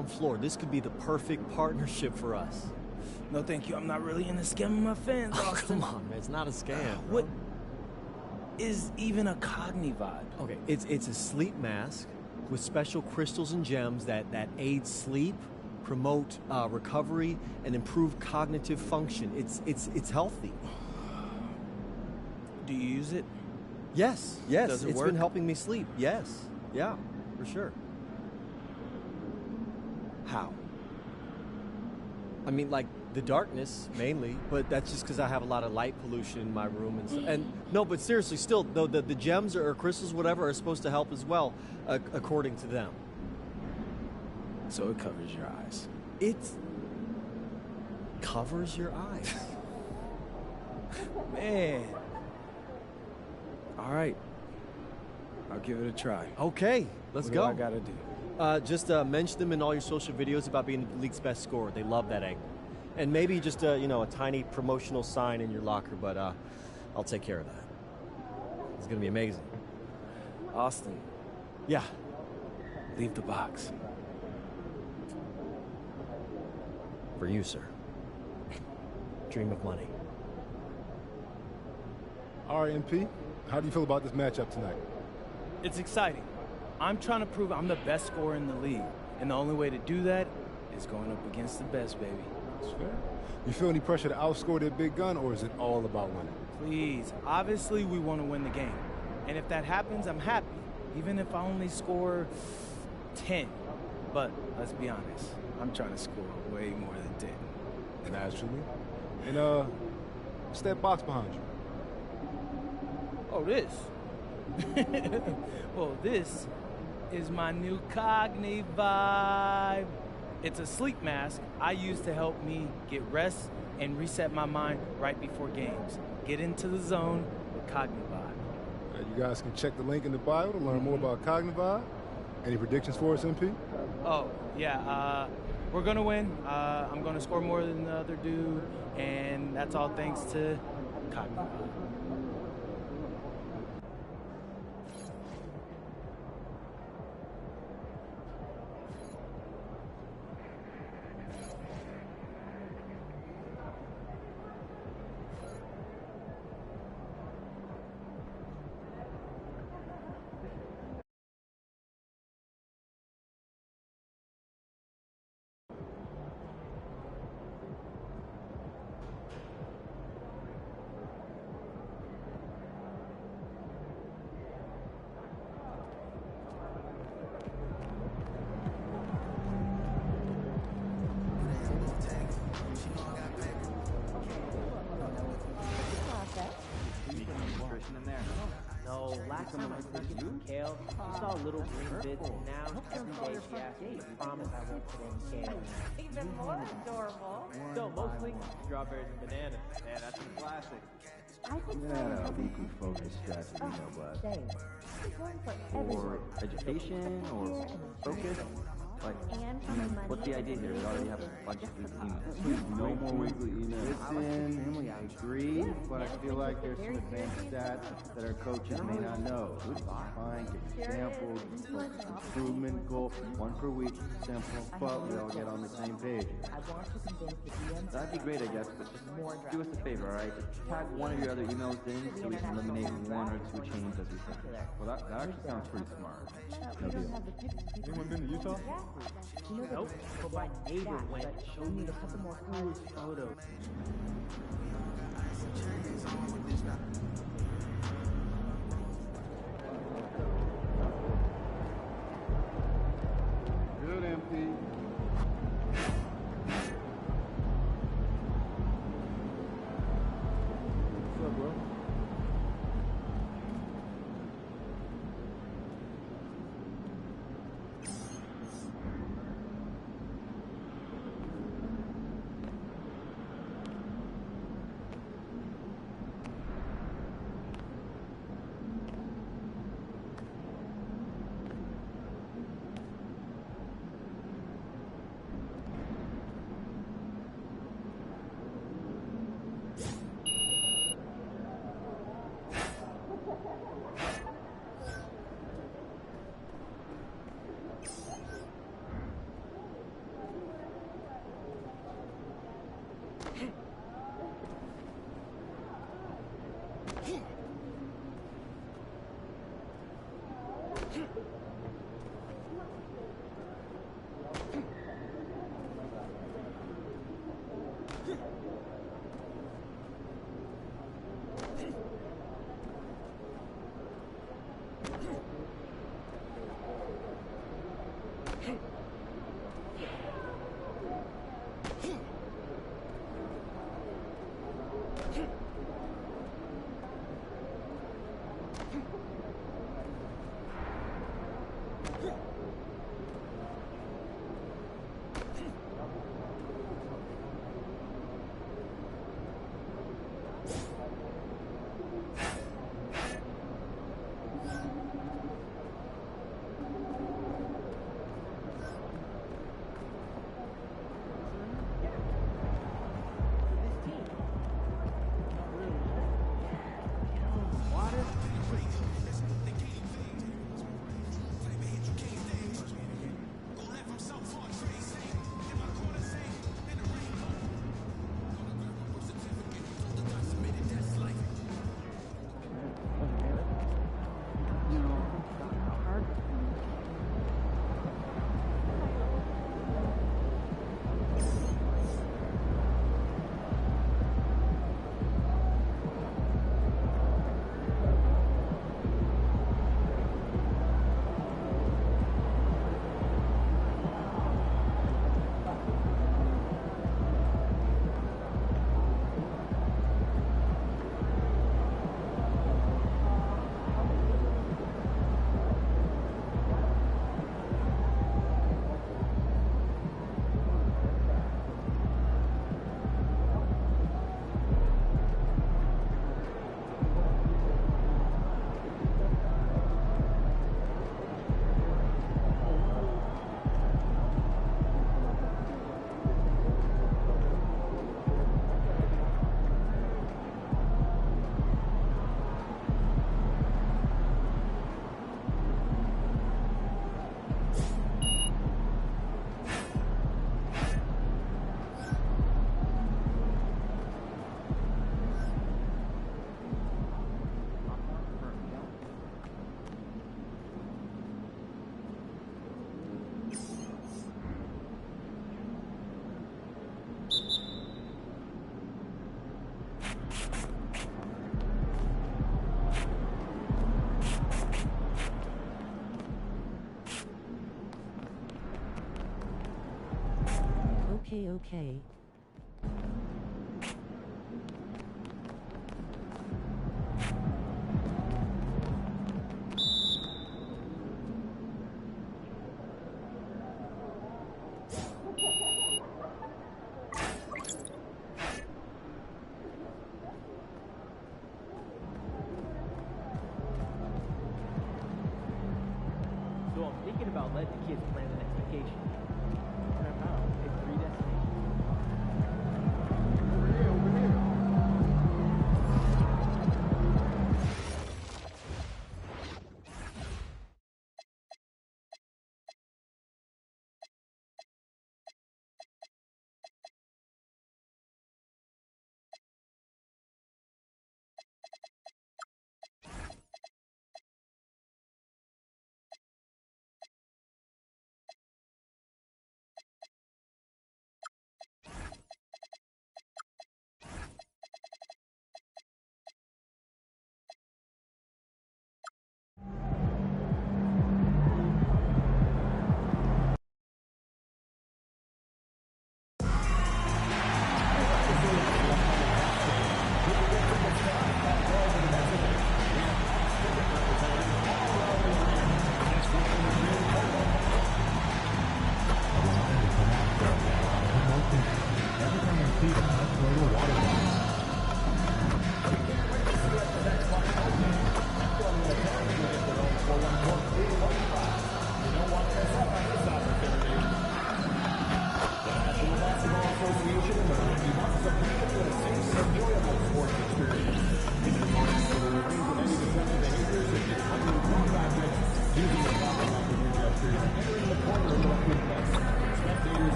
ground floor. This could be the perfect partnership for us. No, thank you. I'm not really into scamming my fans, Oh, Austin. come on, man. It's not a scam. What is even a Cognivibe? Okay, it's a sleep mask with special crystals and gems that aid sleep, promote recovery, and improve cognitive function. It's healthy. Do you use it? Yes. Does it It's work? been helping me sleep. Yes. Yeah, for sure. How? I mean, like the darkness mainly, but that's just because I have a lot of light pollution in my room and no, but seriously, still, though the gems or crystals, whatever, are supposed to help as well, according to them. So it covers your eyes. It covers your eyes. Man. All right. I'll give it a try. Okay, let's What go. do I gotta do? Just mention them in all your social videos about being the league's best scorer. They love that angle. And maybe just a tiny promotional sign in your locker, but I'll take care of that. It's gonna be amazing. Austin, Yeah. leave the box. For you, sir. Dream of money. All right, MP, how do you feel about this matchup tonight? It's exciting. I'm trying to prove I'm the best scorer in the league. And the only way to do that is going up against the best, baby. That's fair. You feel any pressure to outscore their big gun, or is it all about winning? Please, obviously we want to win the game. And if that happens, I'm happy. Even if I only score 10. But let's be honest, I'm trying to score way more than 10. Naturally. And, what's that box behind you? Oh, this? Well, this is my new Cognivibe. It's a sleep mask I use to help me get rest and reset my mind right before games. Get into the zone with Cognivibe. You guys can check the link in the bio to learn more about Cognivibe. Any predictions for us, MP? Oh, yeah, we're gonna win. I'm gonna score more than the other dude, and that's all thanks to Cognivibe. No, last time I took it from Kale, she saw little green bits, and now every day she asks me, promise I won't put any Kale in. Even more adorable. So mostly strawberries and bananas. Man, that's a classic. I think Yeah, a weekly focus strategy, no blast. same. Or education, or focus. Like, And for my money. what's the idea here? We already have a bunch of weekly emails. No more weekly emails. Listen, I agree, but I feel like there's some advanced stats that our coaches may not know. Fine, get examples, focus improvement goal, 1 per week, simple, but we all get on the same page. I want to convince the DMs. That'd be great, I guess, but just do us a favor, all right? Just tag one of your other emails in so we can eliminate 1 or 2 chains as we think. Well, that actually sounds pretty smart. No deal. Anyone been to Utah? Nope, but my neighbor went and showed me a couple more cool photos. Good, MP. What's up, bro? Okay. So I'm thinking about letting the kids plan the next vacation. What about pick 3 destinations?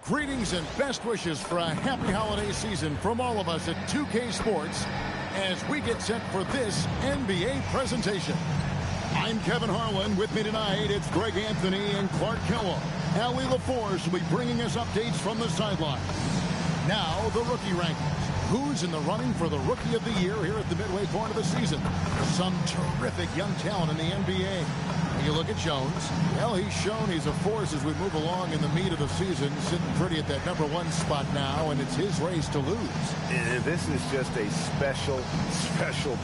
Greetings and best wishes for a happy holiday season from all of us at 2K Sports as we get set for this NBA presentation. I'm Kevin Harlan. With me tonight, it's Greg Anthony and Clark Kellogg. Allie LaForce will be bringing us updates from the sideline. Now, the rookie rankings. Who's in the running for the Rookie of the Year here at the midway point of the season? Some terrific young talent in the NBA. You look at Jones. Well, he's shown he's a force as we move along in the meat of the season, sitting pretty at that #1 spot now, and it's his race to lose. And this is just a special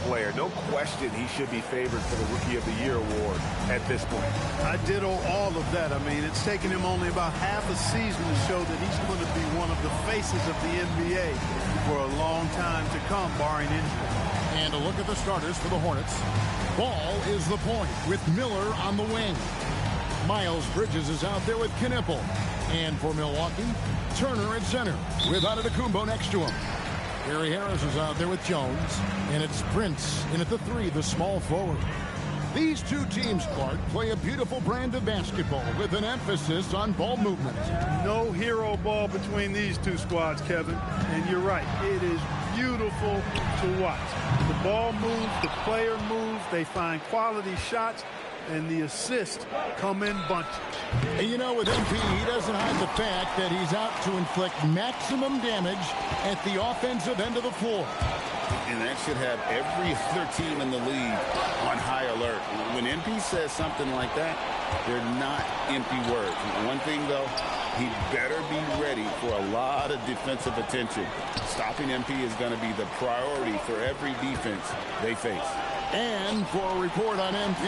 player. No question he should be favored for the Rookie of the Year award at this point. I ditto all of that. I mean, it's taken him only about half a season to show that he's going to be one of the faces of the NBA for a long time to come, barring injury. And a look at the starters for the Hornets. Ball is the point with Miller on the wing. Miles Bridges is out there with Knipple. And for Milwaukee, Turner at center with Antetokounmpo next to him. Gary Harris is out there with Jones. And it's Prince in at the 3, the small forward. These two teams, Clark, play a beautiful brand of basketball with an emphasis on ball movement. No hero ball between these two squads, Kevin. And you're right. It is beautiful to watch. The ball moves, the player moves, they find quality shots, and the assists come in bunches. And you know, with MP, he doesn't hide the fact that he's out to inflict maximum damage at the offensive end of the floor. And that should have every other team in the league on high alert. When MP says something like that, they're not empty words. One thing, though, he better be ready for a lot of defensive attention. Stopping MP is going to be the priority for every defense they face. And for a report on MP,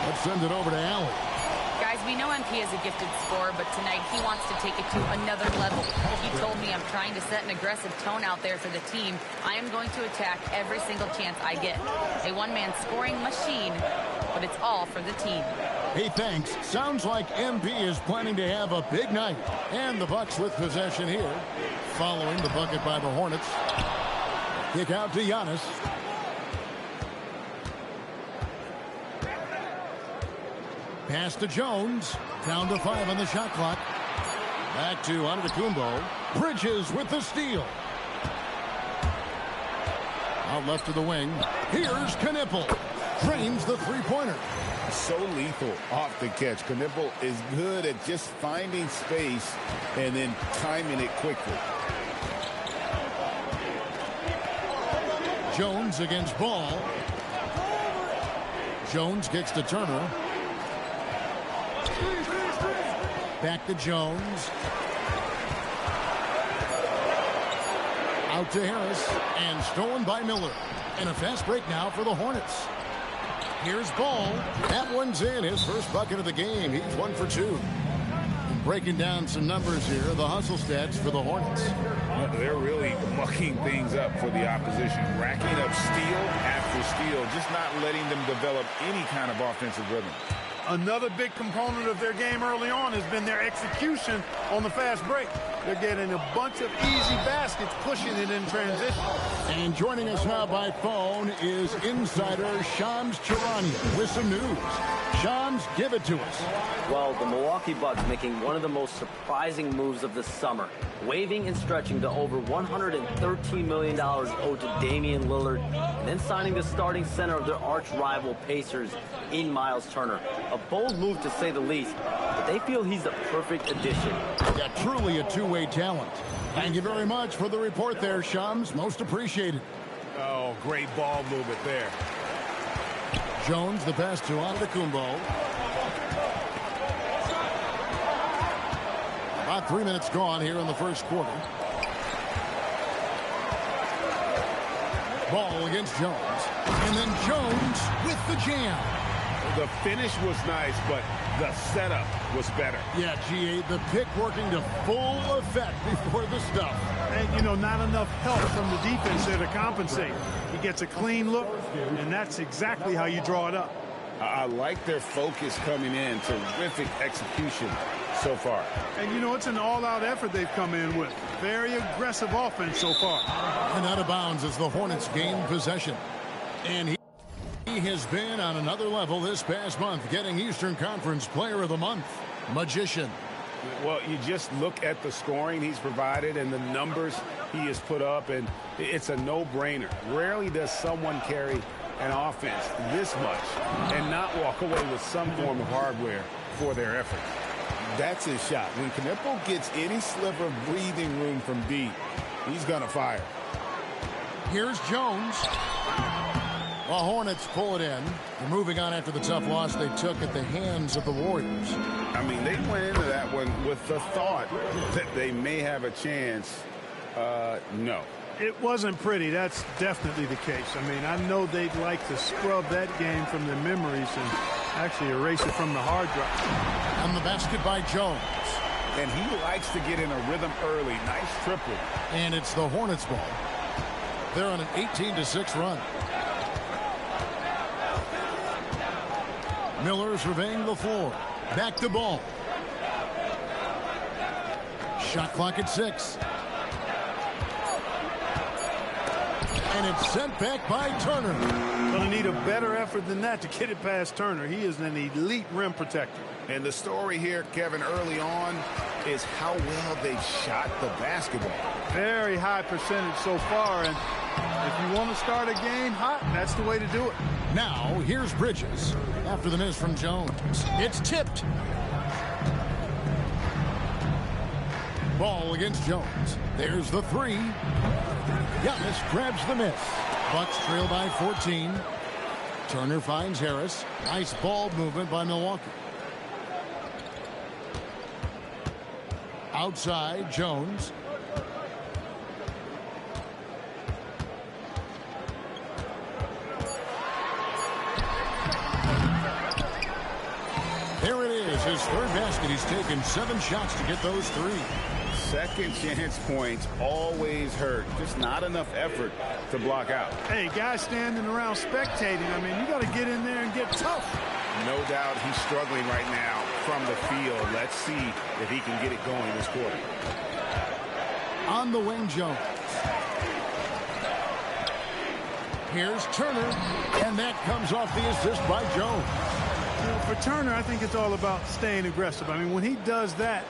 let's send it over to Allie. Guys, we know MP is a gifted scorer, but tonight he wants to take it to another level. He told me I'm trying to set an aggressive tone out there for the team. I am going to attack every single chance I get. A one-man scoring machine, but it's all for the team. Hey, thanks. Sounds like MP is planning to have a big night. And the Bucks with possession here. following the bucket by the Hornets. Kick out to Giannis. Pass to Jones. Down to 5 on the shot clock. Back to Antetokounmpo. Bridges with the steal. Out left to the wing. Here's Knipple. Drains the three-pointer. So lethal off the catch. Knipple is good at just finding space and then timing it quickly. Jones against Ball. Jones kicks to Turner. Back to Jones. Out to Harris. And stolen by Miller. And a fast break now for the Hornets. Here's Ball. That one's in. His first bucket of the game. He's 1 for 2. Breaking down some numbers here. The hustle stats for the Hornets. They're really mucking things up for the opposition. Racking up steal after steal. Just not letting them develop any kind of offensive rhythm. Another big component of their game early on has been their execution on the fast break. They're getting a bunch of easy baskets, pushing it in transition. And joining us now by phone is insider Shams Charania with some news. Shams, give it to us. Well, the Milwaukee Bucks making one of the most surprising moves of the summer, waiving and stretching to over $113 million owed to Damian Lillard, and then signing the starting center of their arch rival Pacers in Miles Turner. A bold move to say the least, but they feel he's a perfect addition. Yeah, truly a two-way talent. Thank you very much for the report there, Shams. Most appreciated. Oh, great ball movement there. Jones, the pass to Antetokounmpo. About 3 minutes gone here in the first quarter. Ball against Jones. And then Jones with the jam. The finish was nice, but the setup was better. Yeah, G.A., the pick working to full effect before the stuff. And, you know, not enough help from the defense there to compensate. He gets a clean look, and that's exactly how you draw it up. I like their focus coming in. Terrific execution so far. And, you know, it's an all-out effort they've come in with. Very aggressive offense so far. And out of bounds as the Hornets gain possession. And he has been on another level this past month, getting Eastern Conference Player of the Month. Magician. Well, you just look at the scoring he's provided and the numbers he has put up, and it's a no-brainer. Rarely does someone carry an offense this much and not walk away with some form of hardware for their effort. That's his shot. When Knipple gets any sliver of breathing room from deep, he's going to fire. Here's Jones. The Hornets pull it in. They're moving on after the tough loss they took at the hands of the Warriors. I mean, they went into that one with the thought that they may have a chance. No. It wasn't pretty. That's definitely the case. I mean, I know they'd like to scrub that game from their memories and actually erase it from the hard drive. And the basket by Jones. And he likes to get in a rhythm early. Nice triple. And it's the Hornets ball. They're on an 18-6 run. Miller surveying the floor. Back to Ball. Shot clock at 6. And it's sent back by Turner. Going to need a better effort than that to get it past Turner. He is an elite rim protector. And the story here, Kevin, early on is how well they shot the basketball. Very high percentage so far. And if you want to start a game hot, that's the way to do it. Now, here's Bridges. After the miss from Jones. It's tipped. Ball against Jones. There's the 3. Giannis grabs the miss. Bucks trail by 14. Turner finds Harris. Nice ball movement by Milwaukee. Outside, Jones. There it is, his third basket. He's taken 7 shots to get those 3. Second chance points always hurt. Just not enough effort to block out. Hey, guys standing around spectating, I mean, you got to get in there and get tough. No doubt he's struggling right now from the field. Let's see if he can get it going this quarter. on the wing, Jones. Here's Turner, and that comes off the assist by Jones. You know, for Turner, I think it's all about staying aggressive. I mean, when he does that,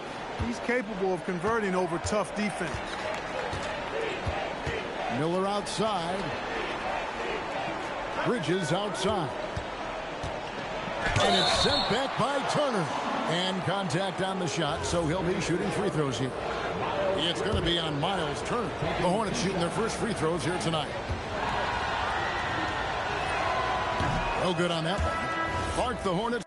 he's capable of converting over tough defense. Miller outside. Bridges outside. And it's sent back by Turner. And contact on the shot, so he'll be shooting free throws here. It's going to be on Miles Turner. The Hornets shooting their first free throws here tonight. No good on that one. Clark, the Hornets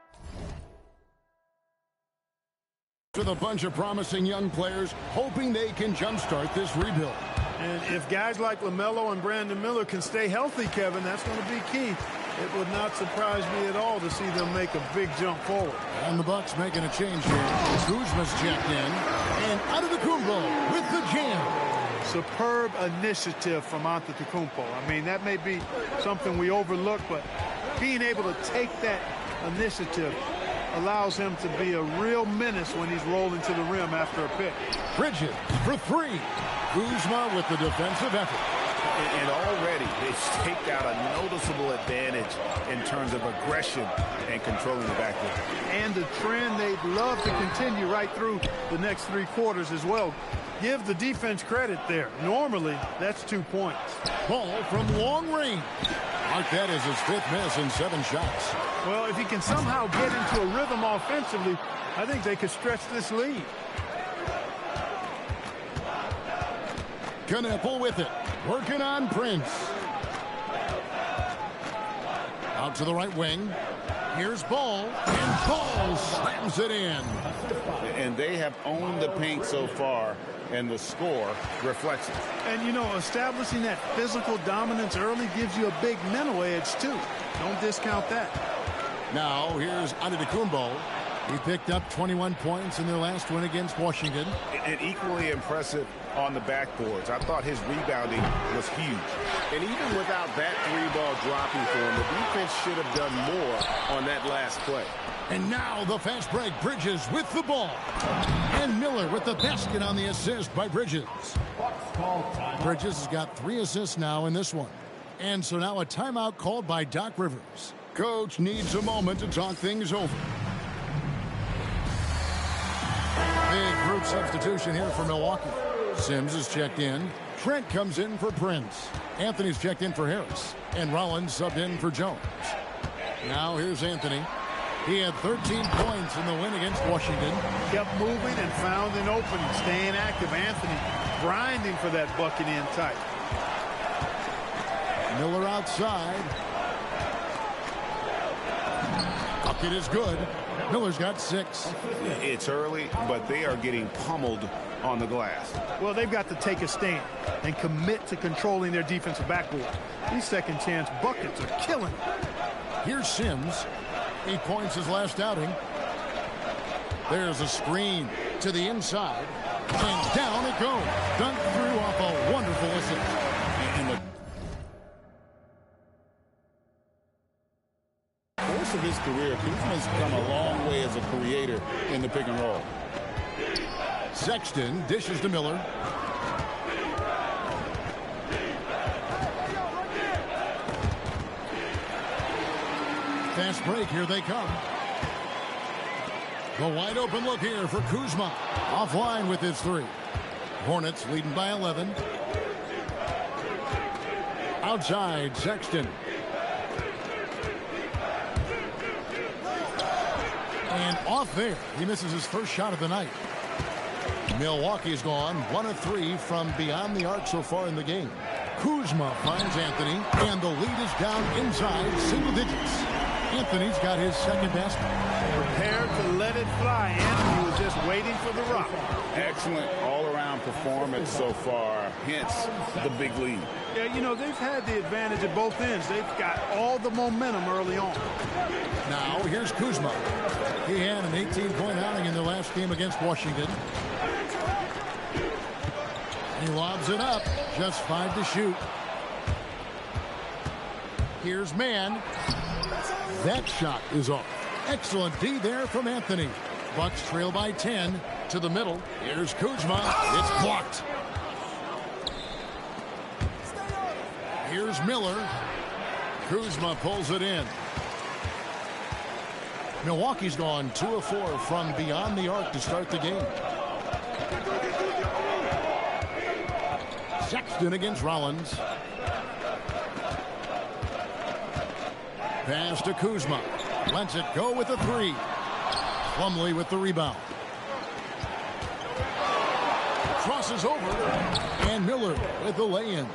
with a bunch of promising young players, hoping they can jumpstart this rebuild. And if guys like LaMelo and Brandon Miller can stay healthy, Kevin, that's going to be key. It would not surprise me at all to see them make a big jump forward. And the Bucks making a change here. Kuzma's checked in. And Antetokounmpo with the jam. Superb initiative from Antetokounmpo. I mean, that may be something we overlook, but being able to take that initiative allows him to be a real menace when he's rolling to the rim after a pick. Bridges for three. Kuzma with the defensive effort. And already they've staked out a noticeable advantage in terms of aggression and controlling the backcourt. And the trend they'd love to continue right through the next 3 quarters as well. Give the defense credit there. Normally, that's 2 points. Ball from long range. Mark that as his 5th miss in 7 shots. Well, if he can somehow get into a rhythm offensively, I think they could stretch this lead. Knueppel with it. Working on Prince. Out to the right wing. Here's Ball. And Ball slams it in. And they have owned the paint so far, and the score reflects it. And, you know, establishing that physical dominance early gives you a big mental edge, too. Don't discount that. Now, here's Antetokounmpo. He picked up 21 points in their last win against Washington. And equally impressive on the backboards. I thought his rebounding was huge. And even without that 3-ball dropping for him, the defense should have done more on that last play. And now the fast break. Bridges with the ball. And Miller with the basket on the assist by Bridges. Bridges has got 3 assists now in this one. And so now a timeout called by Doc Rivers. Coach needs a moment to talk things over. Big group substitution here for Milwaukee. Sims is checked in. Trent comes in for Prince. Anthony's checked in for Harris. And Rollins subbed in for Jones. Now here's Anthony. He had 13 points in the win against Washington. Kept moving and found an opening. Staying active. Anthony grinding for that bucket in tight. Miller outside. Bucket is good. Miller's got 6. It's early, but they are getting pummeled on the glass. Well, they've got to take a stand and commit to controlling their defensive backboard. These second chance buckets are killing. Here's Sims. 8 points his last outing. There's a screen to the inside. And down it goes. Dunked through off a wonderful assist. In the course of his career, Kuzma's come a long way as a creator in the pick and roll. Sexton dishes to Miller. Fast break, here they come. The wide open look here for Kuzma. Offline with his 3. Hornets leading by 11. Outside, Sexton. And off there, he misses his first shot of the night. Milwaukee's gone 1 of 3 from beyond the arc so far in the game. Kuzma finds Anthony, and the lead is down inside single digits. Anthony's got his second basket. Prepared to let it fly. Anthony was just waiting for the rock. Excellent all-around performance so far, hence the big lead. Yeah, you know, they've had the advantage at both ends. They've got all the momentum early on. Now, here's Kuzma. He had an 18-point outing in the last game against Washington. He lobs it up. Just 5 to shoot. Here's Mann. That shot is off. Excellent D there from Anthony. Bucks trail by 10 to the middle. Here's Kuzma. It's blocked. Here's Miller. Kuzma pulls it in. Milwaukee's gone 2 of 4 from beyond the arc to start the game. Sexton against Rollins. Pass to Kuzma. Lets it go with the 3. Plumlee with the rebound. Crosses over. And Miller with the lay-in.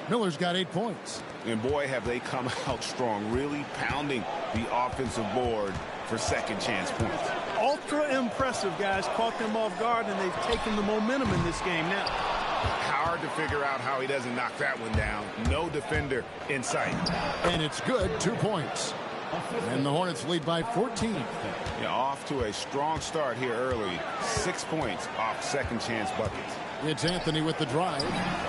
Miller's got 8 points. And boy, have they come out strong, really pounding the offensive board for second chance points. Ultra impressive, guys. Caught them off guard, and they've taken the momentum in this game now. Hard to figure out how he doesn't knock that one down. No defender in sight. And it's good, 2 points. And the Hornets lead by 14. Yeah, off to a strong start here early. 6 points off second chance buckets. It's Anthony with the drive.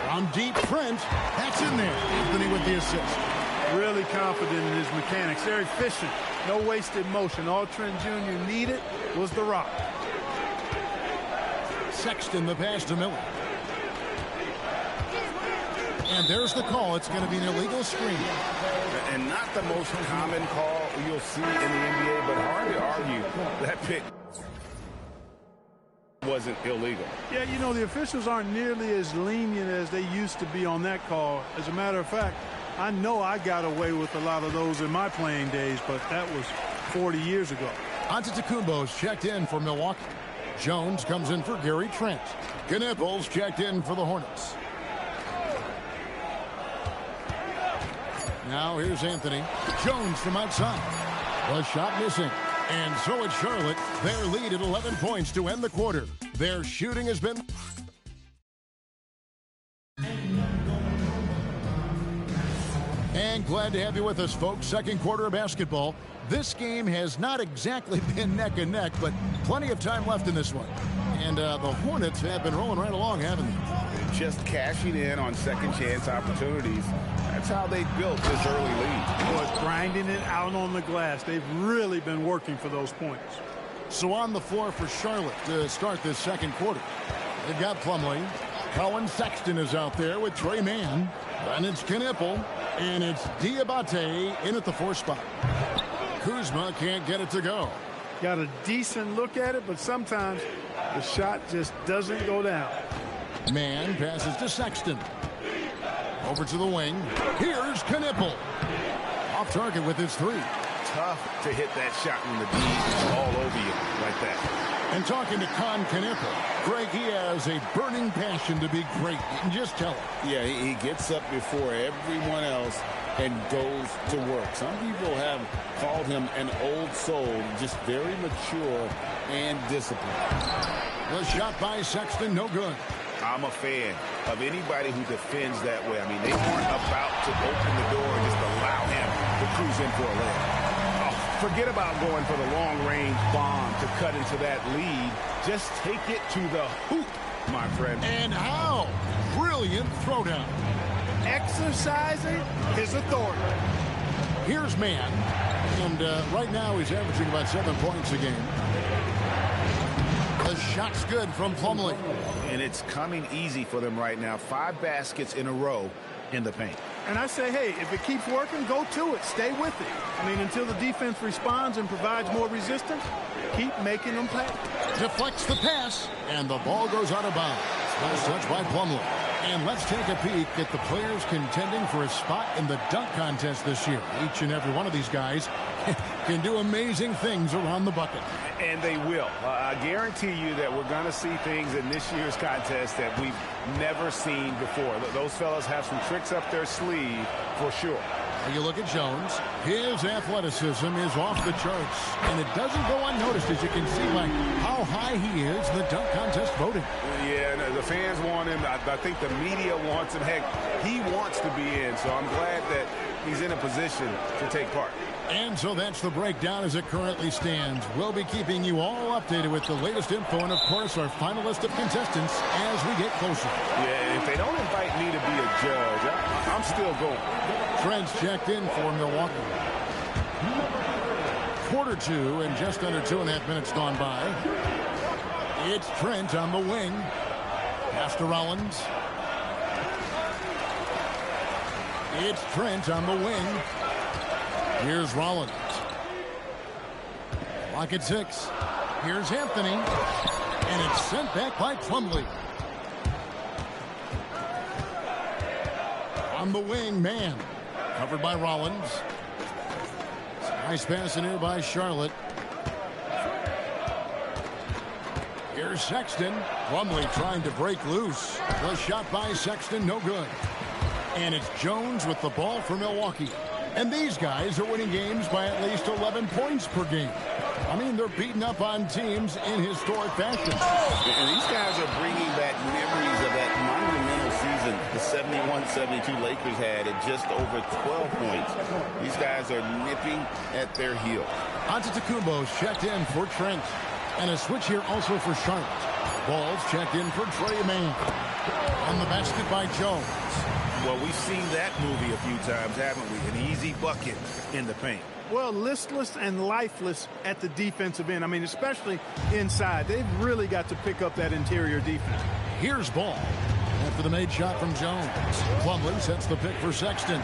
From deep, Trent. That's in there. Anthony with the assist. Really confident in his mechanics. They're efficient. No wasted motion. All Trent Jr. needed was the rock. Sexton the pass to Miller. And there's the call. It's going to be an illegal screen. And not the most common call you'll see in the NBA, but hard to argue that pick wasn't illegal. Yeah, you know, the officials aren't nearly as lenient as they used to be on that call. As a matter of fact, I know I got away with a lot of those in my playing days, but that was 40 years ago. Antetokounmpo's checked in for Milwaukee. Jones comes in for Gary Trent. Knipples checked in for the Hornets. Now here's Anthony. Jones from outside. The shot missing. And so it's Charlotte. Their lead at 11 points to end the quarter. Their shooting has been... And glad to have you with us, folks. Second quarter of basketball. This game has not exactly been neck and neck, but plenty of time left in this one. And the Hornets have been rolling right along, haven't they? Just cashing in on second chance opportunities. That's how they built this early lead. Was grinding it out on the glass. They've really been working for those points. So on the floor for Charlotte to start this second quarter. They've got Plumlee. Colin Sexton is out there with Trey Mann. Then it's Knipple. And it's Diabate in at the 4 spot. Kuzma can't get it to go. Got a decent look at it, but sometimes the shot just doesn't go down. Mann passes to Sexton. Over to the wing. Here's Knipple. Off target with his 3. Tough to hit that shot when the D is all over you like that. And talking to Con Knipple, Greg, he has a burning passion to be great. You can just tell it. Yeah, he gets up before everyone else and goes to work. Some people have called him an old soul, just very mature and disciplined. The shot by Sexton, no good. I'm a fan of anybody who defends that way. I mean, they aren't about to open the door and just allow him to cruise in for a layup. Forget about going for the long-range bomb to cut into that lead. Just take it to the hoop, my friend. And how? Brilliant throwdown. Exercising his authority. Here's Mann. And right now he's averaging about 7 points a game. The shot's good from Plumlee. And it's coming easy for them right now. 5 baskets in a row in the paint. And I say, hey, if it keeps working, go to it. Stay with it. I mean, until the defense responds and provides more resistance, keep making them pay. Deflects the pass, and the ball goes out of bounds. Last touch by Plumlee. And let's take a peek at the players contending for a spot in the dunk contest this year. Each and every one of these guys can do amazing things around the bucket. And they will. I guarantee you that we're going to see things in this year's contest that we've never seen before. Those fellas have some tricks up their sleeve for sure. You look at Jones. His athleticism is off the charts. And it doesn't go unnoticed, as you can see, like how high he is in the dunk contest voting. Yeah, the fans want him. I think the media wants him. Heck, he wants to be in. So I'm glad that he's in a position to take part. And so that's the breakdown as it currently stands. We'll be keeping you all updated with the latest info and, of course, our final list of contestants as we get closer. Yeah, if they don't invite me to be a judge, I'm still going. Trent's checked in for Milwaukee. Quarter 2 and just under 2.5 minutes gone by. It's Trent on the wing. Pass to Rollins. It's Trent on the wing. Here's Rollins. Clock at 6. Here's Anthony. And it's sent back by Plumlee. On the wing, man. Covered by Rollins. Nice pass in here by Charlotte. Here's Sexton. Plumlee trying to break loose. The shot by Sexton, no good. And it's Jones with the ball for Milwaukee. And these guys are winning games by at least 11 points per game. I mean, they're beating up on teams in historic fashion. And these guys are bringing back memories of that monumental season the 71-72 Lakers had at just over 12 points. These guys are nipping at their heel. Antetokounmpo's checked in for Trent. And a switch here also for Charlotte. Ball's checked in for Trey Mann. On the basket by Jones. Well, we've seen that movie a few times, haven't we? An easy bucket in the paint. Well, listless and lifeless at the defensive end. I mean, especially inside. They've really got to pick up that interior defense. Here's Ball. After the made shot from Jones. Plumlee sets the pick for Sexton.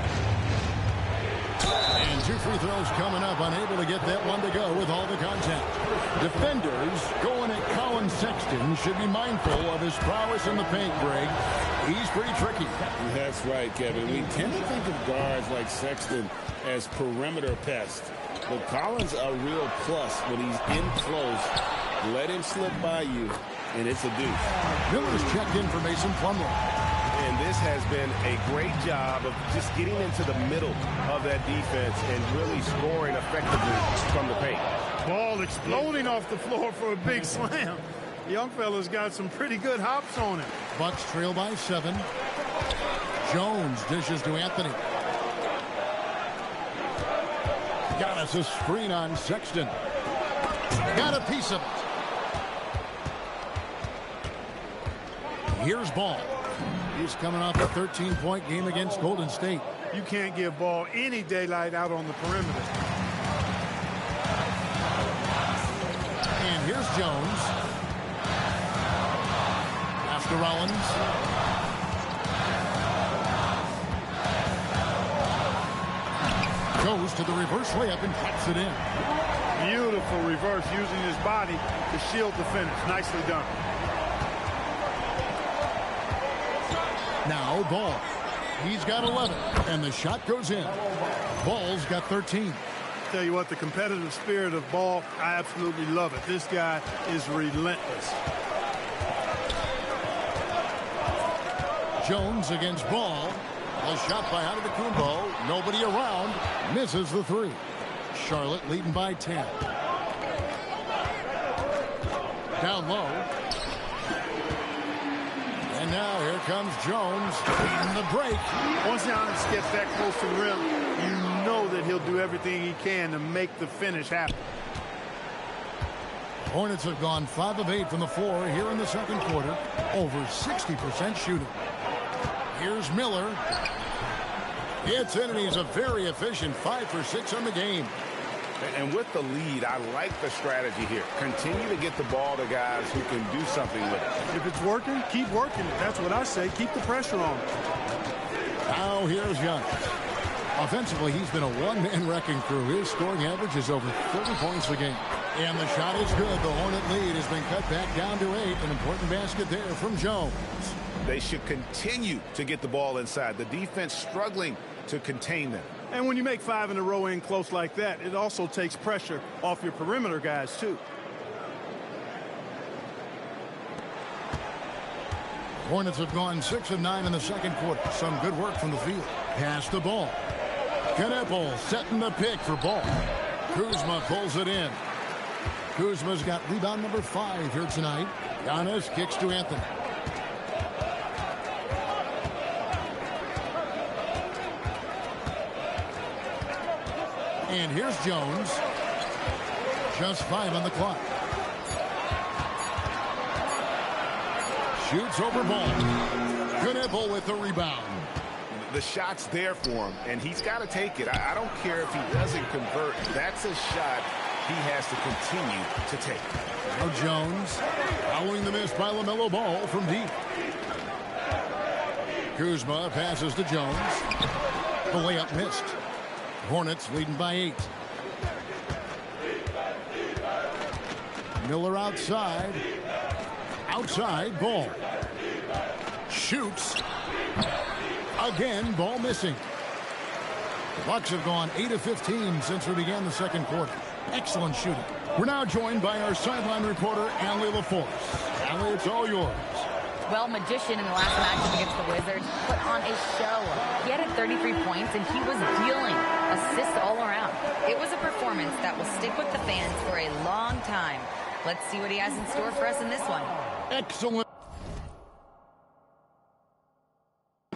And 2 free throws coming up. Unable to get that one to go with all the contact. Defenders going at Colin Sexton should be mindful of his prowess in the paint, Greg. He's pretty tricky. That's right, Kevin. We tend to think of guards like Sexton as perimeter pests. But Collins a real plus when he's in close. Let him slip by you, and it's a deuce. Miller's checked in for Mason Plumlee. And this has been a great job of just getting into the middle of that defense and really scoring effectively from the paint. Ball exploding off the floor for a big slam. Young fella's got some pretty good hops on him. Bucks trail by 7. Jones dishes to Anthony. Got us a screen on Sexton. Got a piece of it. Here's Ball. He's coming off a 13-point game against Golden State. You can't give Ball any daylight out on the perimeter. And here's Jones. Pass to Rollins. Goes to the reverse layup and puts it in. Beautiful reverse using his body to shield the finish. Nicely done. Now Ball. He's got 11, and the shot goes in. Ball's got 13. Tell you what, the competitive spirit of Ball, I absolutely love it. This guy is relentless. Jones against Ball. A shot by Antetokounmpo. Nobody around. Misses the 3. Charlotte leading by 10. Down low. And now here comes Jones in the break. Once Giannis gets that close to the rim, you know that he'll do everything he can to make the finish happen. Hornets have gone 5 of 8 from the floor here in the second quarter. Over 60% shooting. Here's Miller. It's in, and he's a very efficient 5 for 6 on the game. And with the lead, I like the strategy here. Continue to get the ball to guys who can do something with it. If it's working, keep working it. That's what I say. Keep the pressure on. Now here's Giannis. Offensively, he's been a one-man wrecking crew. His scoring average is over 30 points a game. And the shot is good. The Hornet lead has been cut back down to 8. An important basket there from Jones. They should continue to get the ball inside. The defense struggling to contain them. And when you make 5 in a row in close like that, it also takes pressure off your perimeter guys, too. Hornets have gone 6 of 9 in the second quarter. Some good work from the field. Pass the ball. Knepel setting the pick for Ball. Kuzma pulls it in. Kuzma's got rebound number 5 here tonight. Giannis kicks to Anthony. And here's Jones. Just 5 on the clock. Shoots over Ball. Knepel with the rebound. The shot's there for him, and he's got to take it. I don't care if he doesn't convert. That's a shot he has to continue to take. Now Jones following the miss by LaMelo Ball from deep. Kuzma passes to Jones. The layup missed. Hornets leading by 8. Miller outside. Outside, Ball. Shoots. Again, Ball missing. The Bucks have gone 8 of 15 since we began the second quarter. Excellent shooting. We're now joined by our sideline reporter, Allie LaForce. Allie, it's all yours. Well, Magician in the last matchup against the Wizards put on a show. He had 33 points, and he was dealing assists all around. It was a performance that will stick with the fans for a long time. Let's see what he has in store for us in this one. Excellent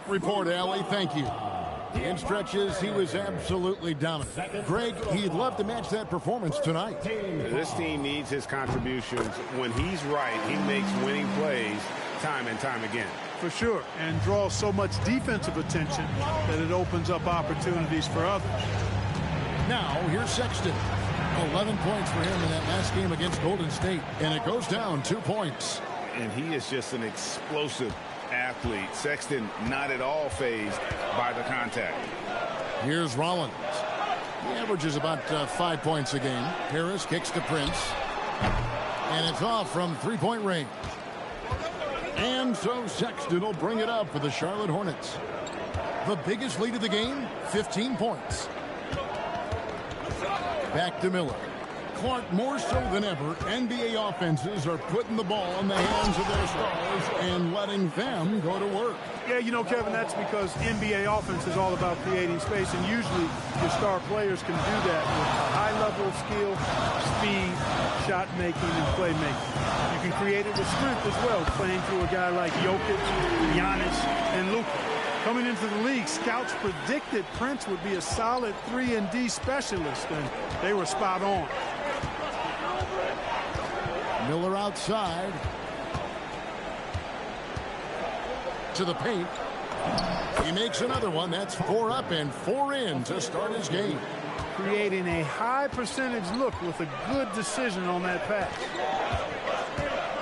report, Allie. Thank you. In stretches, he was absolutely dominant. Greg, he'd love to match that performance tonight. This team needs his contributions. When he's right, he makes winning plays time and time again. For sure, and draws so much defensive attention that it opens up opportunities for others. Now, here's Sexton. 11 points for him in that last game against Golden State, and it goes down 2 points. And he is just an explosive athlete. Sexton not at all fazed by the contact. Here's Rollins. He averages about 5 points a game. Harris kicks to Prince, and it's off from 3-point range. And so Sexton will bring it up for the Charlotte Hornets. The biggest lead of the game, 15 points. Back to Miller. Clark, more so than ever, NBA offenses are putting the ball in the hands of their stars and letting them go to work. Yeah, you know, Kevin, that's because NBA offense is all about creating space, and usually your star players can do that with a high level of skill, speed, shot making, and playmaking. You can create it with strength as well, playing through a guy like Jokic, Giannis, and Luka. Coming into the league, scouts predicted Prince would be a solid 3-and-D specialist, and they were spot on. Miller outside. To the paint. He makes another one. That's 4 up and 4 in to start his game. Creating a high percentage look with a good decision on that pass.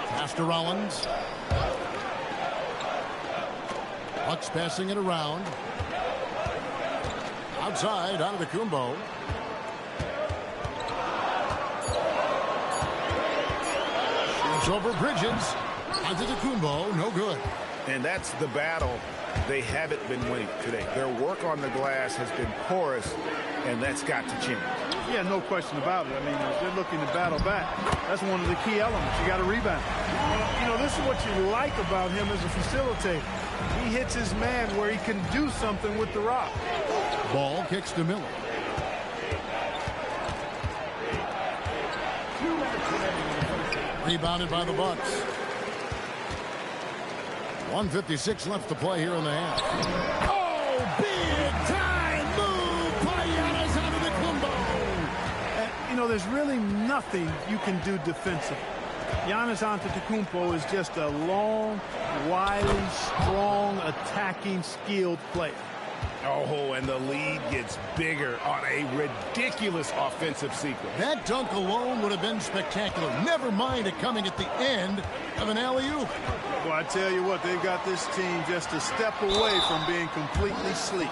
Pass to Rollins. Bucks passing it around. Outside, Antetokounmpo. It's over Bridges. Antetokounmpo, no good. And that's the battle they haven't been winning today. Their work on the glass has been porous, and that's got to change. Yeah, no question about it. I mean, they're looking to battle back. That's one of the key elements. You got to rebound. You know, this is what you like about him as a facilitator. He hits his man where he can do something with the rock. Ball kicks to Miller. Rebounded by the Bucks. 1:56 left to play here in the half. Oh, big time move by Giannis Antetokounmpo. You know, there's really nothing you can do defensively. Giannis Antetokounmpo is just a long, wily, strong, attacking, skilled player. Oh, and the lead gets bigger on a ridiculous offensive sequence. That dunk alone would have been spectacular. Never mind it coming at the end of an alley-oop. Well, I tell you what, they've got this team just a step away from being completely sleek.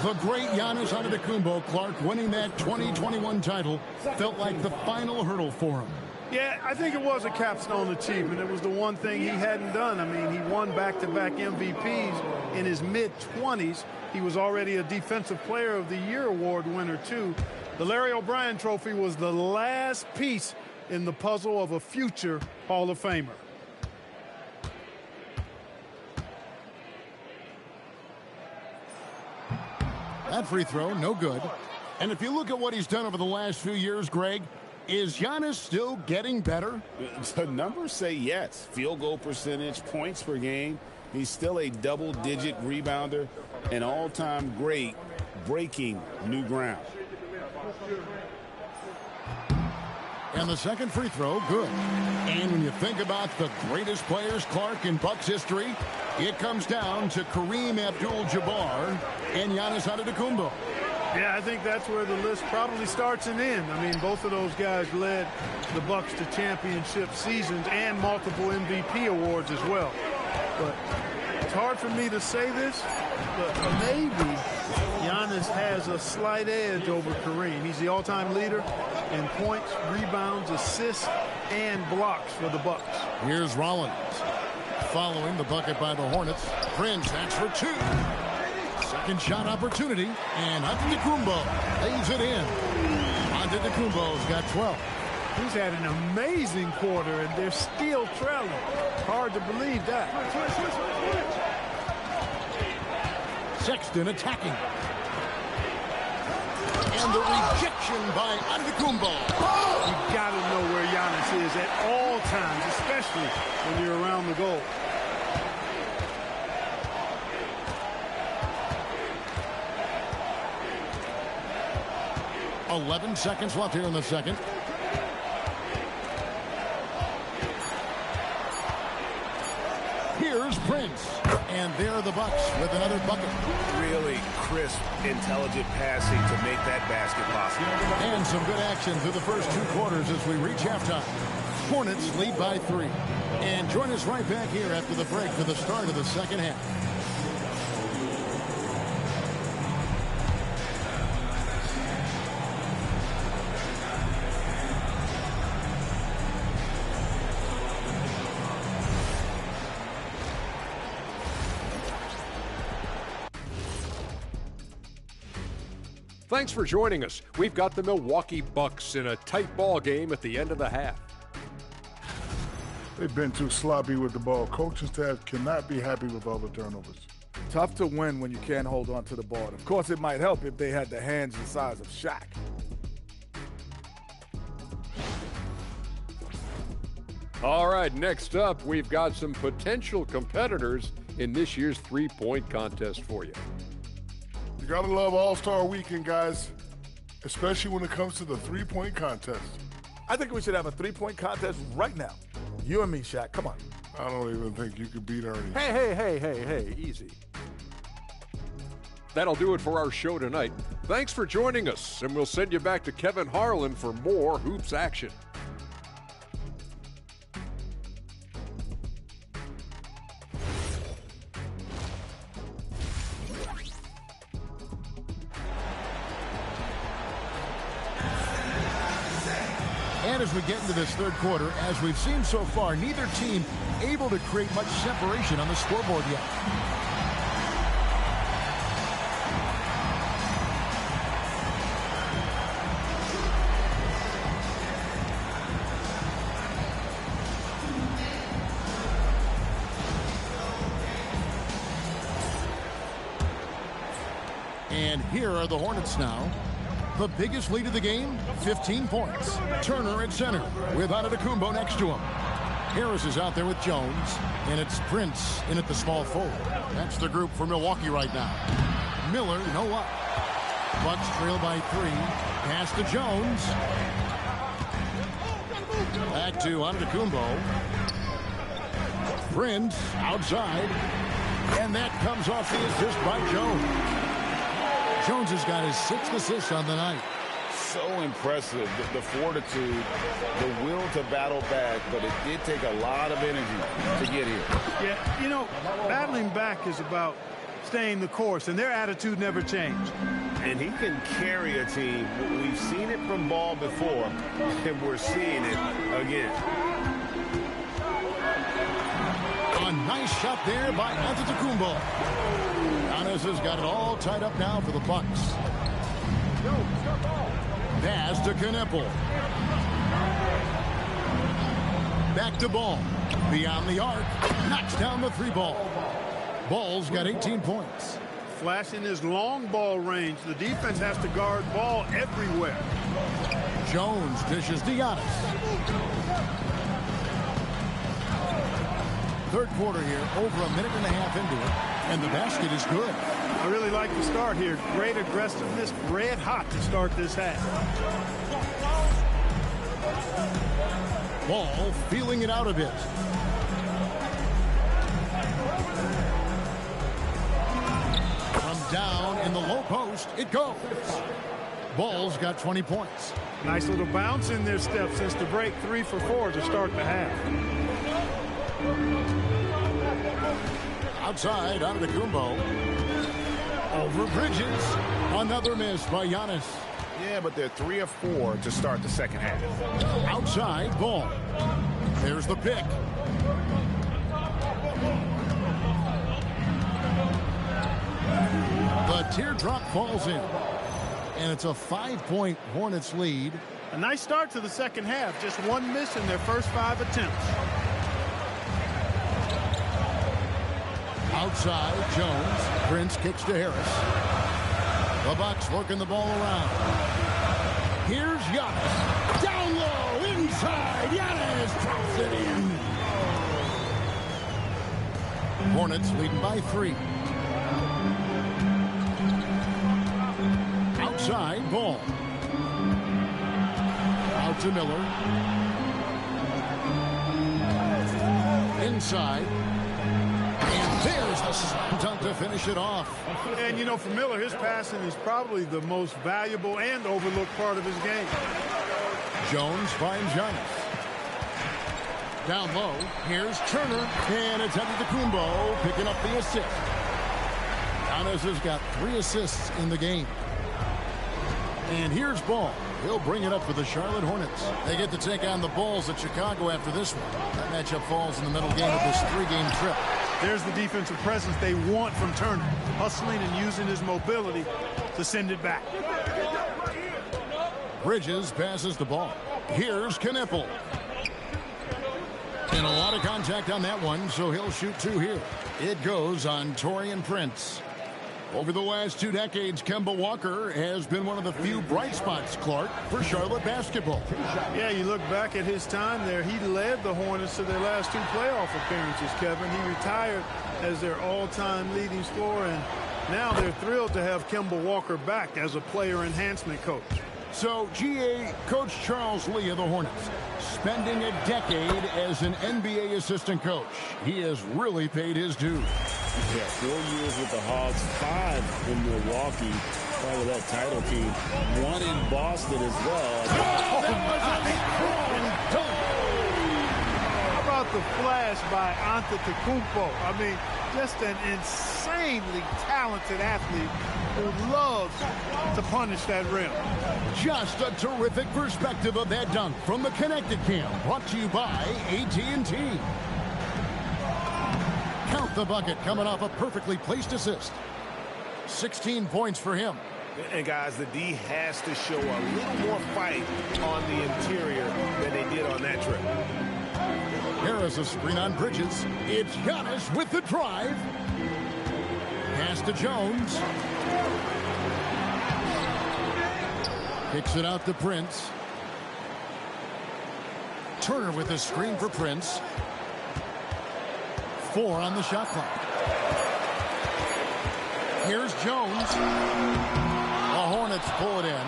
The great Giannis Antetokounmpo, Clark, winning that 2021 title felt like the final hurdle for him. Yeah, I think it was a capstone achievement. It was the one thing he hadn't done. I mean, he won back-to-back MVPs in his mid-20s. He was already a Defensive Player of the Year award winner, too. The Larry O'Brien Trophy was the last piece in the puzzle of a future Hall of Famer. That free throw, no good. And if you look at what he's done over the last few years, Greg, is Giannis still getting better? The numbers say yes. Field goal percentage, points per game. He's still a double-digit rebounder, an all-time great, breaking new ground. And the second free throw, good. And when you think about the greatest players, Clark, in Bucks history, it comes down to Kareem Abdul-Jabbar and Giannis Antetokounmpo. Yeah, I think that's where the list probably starts and ends. I mean, both of those guys led the Bucks to championship seasons and multiple MVP awards as well. But it's hard for me to say this, but maybe Giannis has a slight edge over Kareem. He's the all-time leader in points, rebounds, assists, and blocks for the Bucks. Here's Rollins. Following the bucket by the Hornets, Prince acts for two. Second shot opportunity, and Antetokounmpo lays it in. Antetokounmpo's got 12. He's had an amazing quarter, and they're still trailing. Hard to believe that. Sexton attacking. And the rejection by Antetokounmpo. You got to know where Giannis is at all times, especially when you're around the goal. .11 seconds left here in the second. Here's Prince. And there are the Bucks with another bucket. Really crisp, intelligent passing to make that basket possible. And some good action through the first 2 quarters as we reach halftime. Hornets lead by 3. And join us right back here after the break for the start of the second half. Thanks for joining us. We've got the Milwaukee Bucks in a tight ball game at the end of the half. They've been too sloppy with the ball. Coaching staff cannot be happy with all the turnovers. Tough to win when you can't hold on to the ball. Of course, it might help if they had the hands the size of Shaq. All right, next up, we've got some potential competitors in this year's three-point contest for you. You gotta love All-Star Weekend, guys, especially when it comes to the three-point contest. I think we should have a three-point contest right now. You and me, Shaq, come on. I don't even think you could beat Ernie. Hey, easy. That'll do it for our show tonight. Thanks for joining us, and we'll send you back to Kevin Harlan for more hoops action. And as we get into this third quarter, as we've seen so far, neither team able to create much separation on the scoreboard yet. And here are the Hornets now. The biggest lead of the game, 15 points. Turner at center with Antetokounmpo next to him. Harris is out there with Jones, and it's Prince in at the small forward. That's the group for Milwaukee right now. Miller, no up. Bucks trail by 3. Pass to Jones. Back to Antetokounmpo. Prince outside. And that comes off the assist by Jones. Jones has got his 6th assist on the night. So impressive, the fortitude, the will to battle back, but it did take a lot of energy to get here. Yeah, you know, battling back is about staying the course, and their attitude never changed. And he can carry a team. We've seen it from Ball before, and we're seeing it again. A nice shot there by Antetokounmpo. Giannis has got it all tied up now for the Bucks. Pass to Kneppel. Back to Ball. Beyond the arc. Knocks down the 3-ball. Ball's got 18 points. Flashing his long ball range. The defense has to guard Ball everywhere. Jones dishes to Giannis. Third quarter here, over a minute and a half into it, and the basket is good. I really like the start here. Great aggressiveness, red hot to start this half. Ball feeling it out a bit. From down in the low post, it goes. Ball's got 20 points. Nice little bounce in their step since the break. 3 for 4 to start the half. Outside, Antetokounmpo. Over Bridges. Another miss by Giannis. Yeah, but they're 3 of 4 to start the second half. Outside ball. There's the pick. The teardrop falls in. And it's a 5-point Hornets lead. A nice start to the second half. Just one miss in their first 5 attempts. Outside, Jones. Prince kicks to Harris. The Bucks working the ball around. Here's Giannis. Down low, inside. Giannis drops it in. Hornets leading by 3. Outside, ball. Out to Miller. Inside. And there's the slam dunk to finish it off. And, you know, for Miller, his passing is probably the most valuable and overlooked part of his game. Jones finds Giannis. Down low, here's Turner. And it's Antetokounmpo picking up the assist. Giannis has got 3 assists in the game. And here's Ball. He'll bring it up for the Charlotte Hornets. They get to take on the Bulls at Chicago after this one. That matchup falls in the middle game of this 3-game trip. There's the defensive presence they want from Turner. Hustling and using his mobility to send it back. Bridges passes the ball. Here's Knippel. And a lot of contact on that one, so he'll shoot 2 here. It goes on Taurean Prince. Over the last 2 decades, Kemba Walker has been one of the few bright spots, Clark, for Charlotte basketball. Yeah, you look back at his time there, he led the Hornets to their last 2 playoff appearances, Kevin. He retired as their all-time leading scorer, and now they're thrilled to have Kemba Walker back as a player enhancement coach. So, GA, Coach Charles Lee of the Hornets, spending a decade as an NBA assistant coach. He has really paid his dues. Yeah, 4 years with the Hawks, 5 in Milwaukee, part of that title team, 1 in Boston as well. How about the flash by Antetokounmpo? I mean, just an insanely talented athlete who loves to punish that rim. Just a terrific perspective of that dunk from the Connected Cam, brought to you by AT&T. Count the bucket coming off a perfectly placed assist. 16 points for him. And guys, the D has to show a little more fight on the interior than they did on that trip. Harris a screen on Bridges. It's Giannis with the drive. Pass to Jones. Kicks it out to Prince. Turner with a screen for Prince. 4 on the shot clock. Here's Jones. The Hornets pull it in.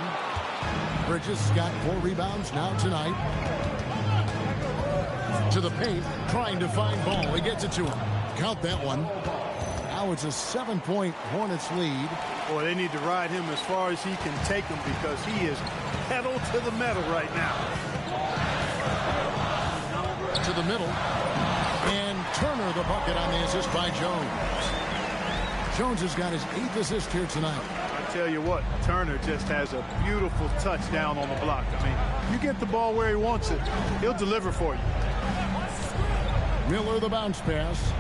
Bridges got 4 rebounds now tonight. To the paint, trying to find Ball. He gets it to him. Count that one. Now it's a 7-point Hornets lead. Boy, they need to ride him as far as he can take him because he is pedal to the metal right now. To the middle. And Turner the bucket on the assist by Jones. Jones has got his 8th assist here tonight. I tell you what, Turner just has a beautiful touchdown on the block. I mean, you get the ball where he wants it, he'll deliver for you. Miller the bounce pass.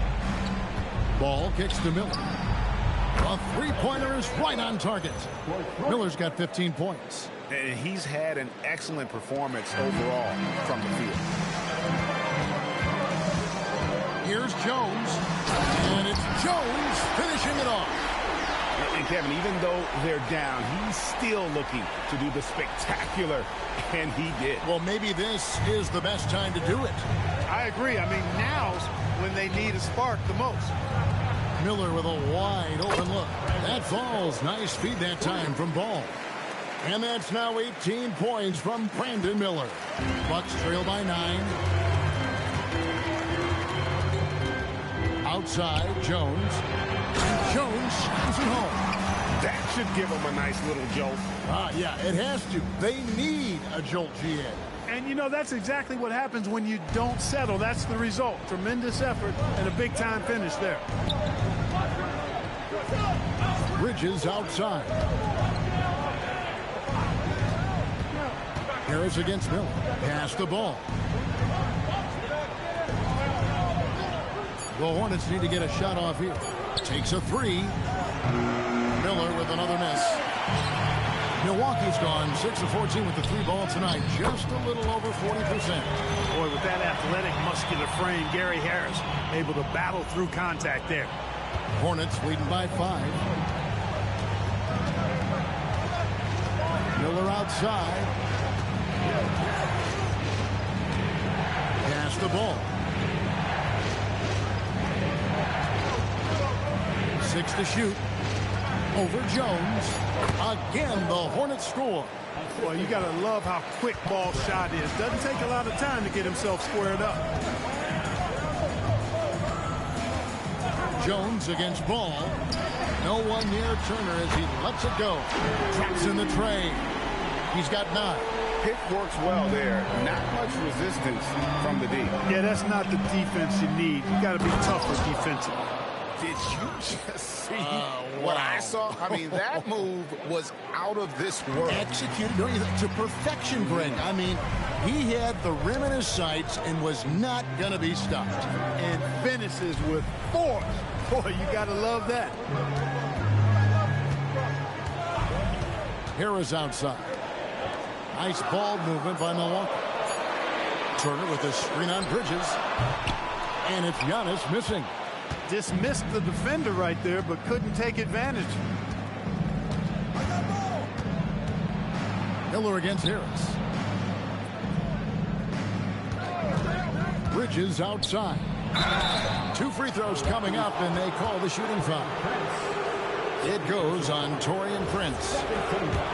Ball kicks to Miller. A 3-pointer is right on target. Miller's got 15 points. And he's had an excellent performance overall from the field. Here's Jones. And it's Jones finishing it off. And Kevin, even though they're down, he's still looking to do the spectacular, and he did. Well, maybe this is the best time to do it. I agree. I mean, now's when they need a spark the most. Miller with a wide open look. That falls. Nice feed that time from Ball. And that's now 18 points from Brandon Miller. Bucks trail by 9. Outside, Jones. And Jones shoots it home. That should give them a nice little jolt. Yeah, it has to. They need a jolt, GA. And, you know, that's exactly what happens when you don't settle. That's the result. Tremendous effort and a big-time finish there. Bridges outside. Harris against Miller. Pass the ball. The Hornets need to get a shot off here. Takes a three. Miller with another miss. Milwaukee's gone 6 of 14 with the three ball tonight. Just a little over 40%. Boy, with that athletic, muscular frame, Gary Harris able to battle through contact there. Hornets leading by 5. Miller outside. Pass the ball. 6 to shoot. Over Jones. Again, the Hornets score. Well, you got to love how quick Ball's shot is. Doesn't take a lot of time to get himself squared up. Jones against Ball. No one near Turner as he lets it go. Traps in the tray. He's got 9. Pick works well there. Not much resistance from the D. Yeah, that's not the defense you need. You got to be tougher defensively. Did you just see what I saw? I mean, that move was out of this world. Executed to perfection, Greg. I mean, he had the rim in his sights and was not going to be stopped. And finishes with force. Boy, you got to love that. Harris outside. Nice ball movement by Milwaukee. Turner with a screen on Bridges. And it's Giannis missing. Dismissed the defender right there, but couldn't take advantage. Miller against Harris. Bridges outside. 2 free throws coming up, and they call the shooting foul. It goes on Taurean Prince.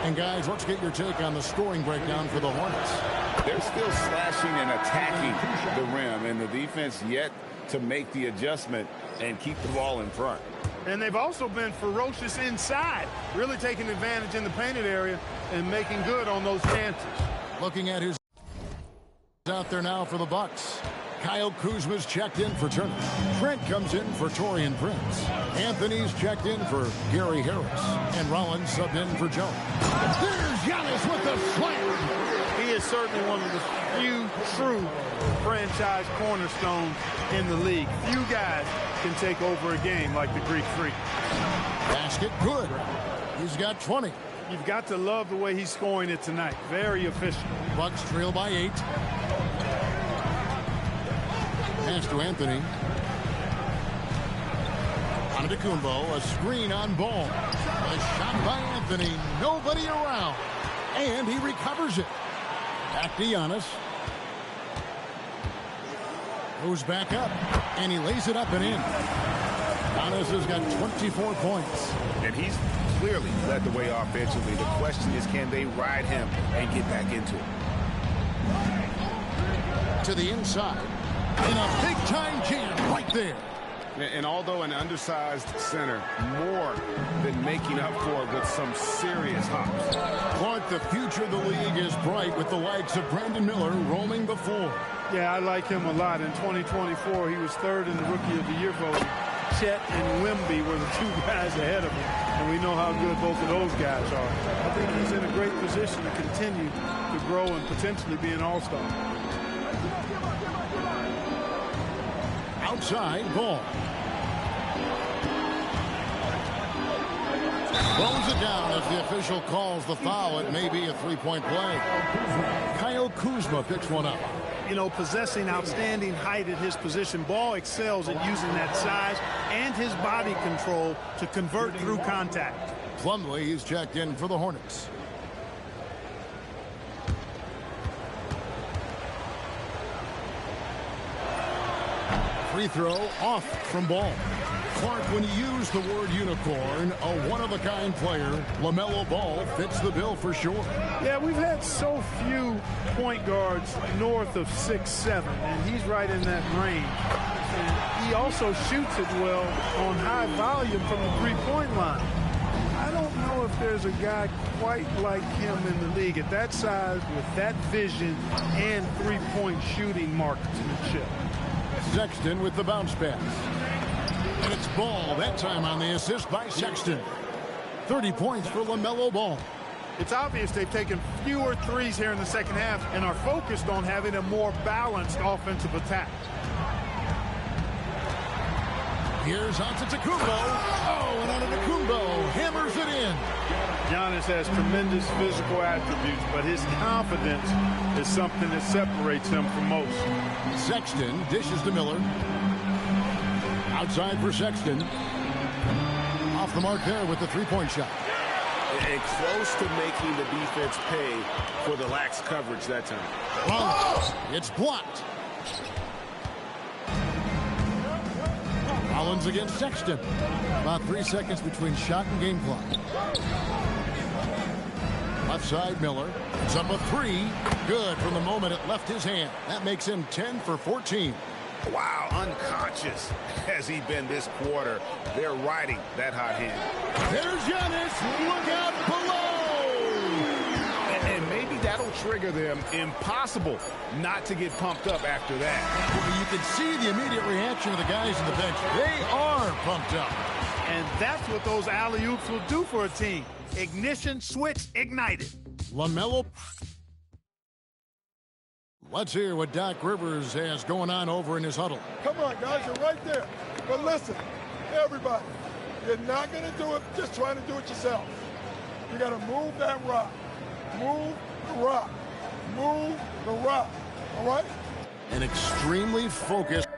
And guys, let's get your take on the scoring breakdown for the Hornets. They're still slashing and attacking the rim, and the defense yet to make the adjustment and keep the ball in front. And they've also been ferocious inside, really taking advantage in the painted area and making good on those chances. Looking at who's out there now for the Bucks. Kyle Kuzma's checked in for Turner. Trent comes in for Taurean Prince. Anthony's checked in for Gary Harris. And Rollins subbed in for Jones. There's Giannis with the slam. He is certainly one of the few true franchise cornerstones in the league. Few guys can take over a game like the Greek Freak. Basket good. He's got 20. You've got to love the way he's scoring it tonight. Very efficient. Bucks trail by 8. Pass to Anthony. Antetokounmpo, a screen on Ball. A shot by Anthony. Nobody around. And he recovers it. Back to Giannis. Goes back up. And he lays it up and in. Giannis has got 24 points. And he's clearly led the way offensively. The question is, can they ride him and get back into it? To the inside. In a big-time jam right there. And although an undersized center, more than making up for it with some serious hops. Clark, the future of the league is bright with the likes of Brandon Miller roaming the floor. Yeah, I like him a lot. In 2024, he was 3rd in the Rookie of the Year voting. Chet and Wemby were the 2 guys ahead of him, and we know how good both of those guys are. I think he's in a great position to continue to grow and potentially be an all-star. Outside Ball. Throws it down as the official calls the foul. It may be a 3-point play. Kyle Kuzma picks one up. You know, possessing outstanding height at his position, Ball excels at using that size and his body control to convert through contact. Plumlee is checked in for the Hornets. Free throw off from Ball. Clark, when you use the word unicorn, a one-of-a-kind player, LaMelo Ball fits the bill for sure. Yeah, we've had so few point guards north of 6'7", and he's right in that range. And he also shoots it well on high volume from the three-point line. I don't know if there's a guy quite like him in the league at that size with that vision and three-point shooting marksmanship. Sexton with the bounce pass. And it's Ball, that time on the assist by Sexton. 30 points for LaMelo Ball. It's obvious they've taken fewer threes here in the second half and are focused on having a more balanced offensive attack. Here's Antetokounmpo. Oh, and Antetokounmpo hammers it in. Giannis has tremendous physical attributes, but his confidence is something that separates him from most. Sexton dishes to Miller. Outside for Sexton. Off the mark there with the three-point shot. And close to making the defense pay for the lax coverage that time. Rollins. It's blocked. Rollins against Sexton. About 3 seconds between shot and game clock. Left side, Miller. It's up a three. Good from the moment it left his hand. That makes him 10 for 14. Wow, unconscious has he been this quarter. They're riding that hot hand. There's Giannis. Look out below. And maybe that'll trigger them. Impossible not to get pumped up after that. Well, you can see the immediate reaction of the guys on the bench. They are pumped up. And that's what those alley-oops will do for a team. Ignition, switch, ignited. LaMelo. Let's hear what Doc Rivers has going on over in his huddle. Come on, guys, you're right there. But listen, everybody, you're not going to do it just trying to do it yourself. You got to move that rock. Move the rock. Move the rock. All right? An extremely focused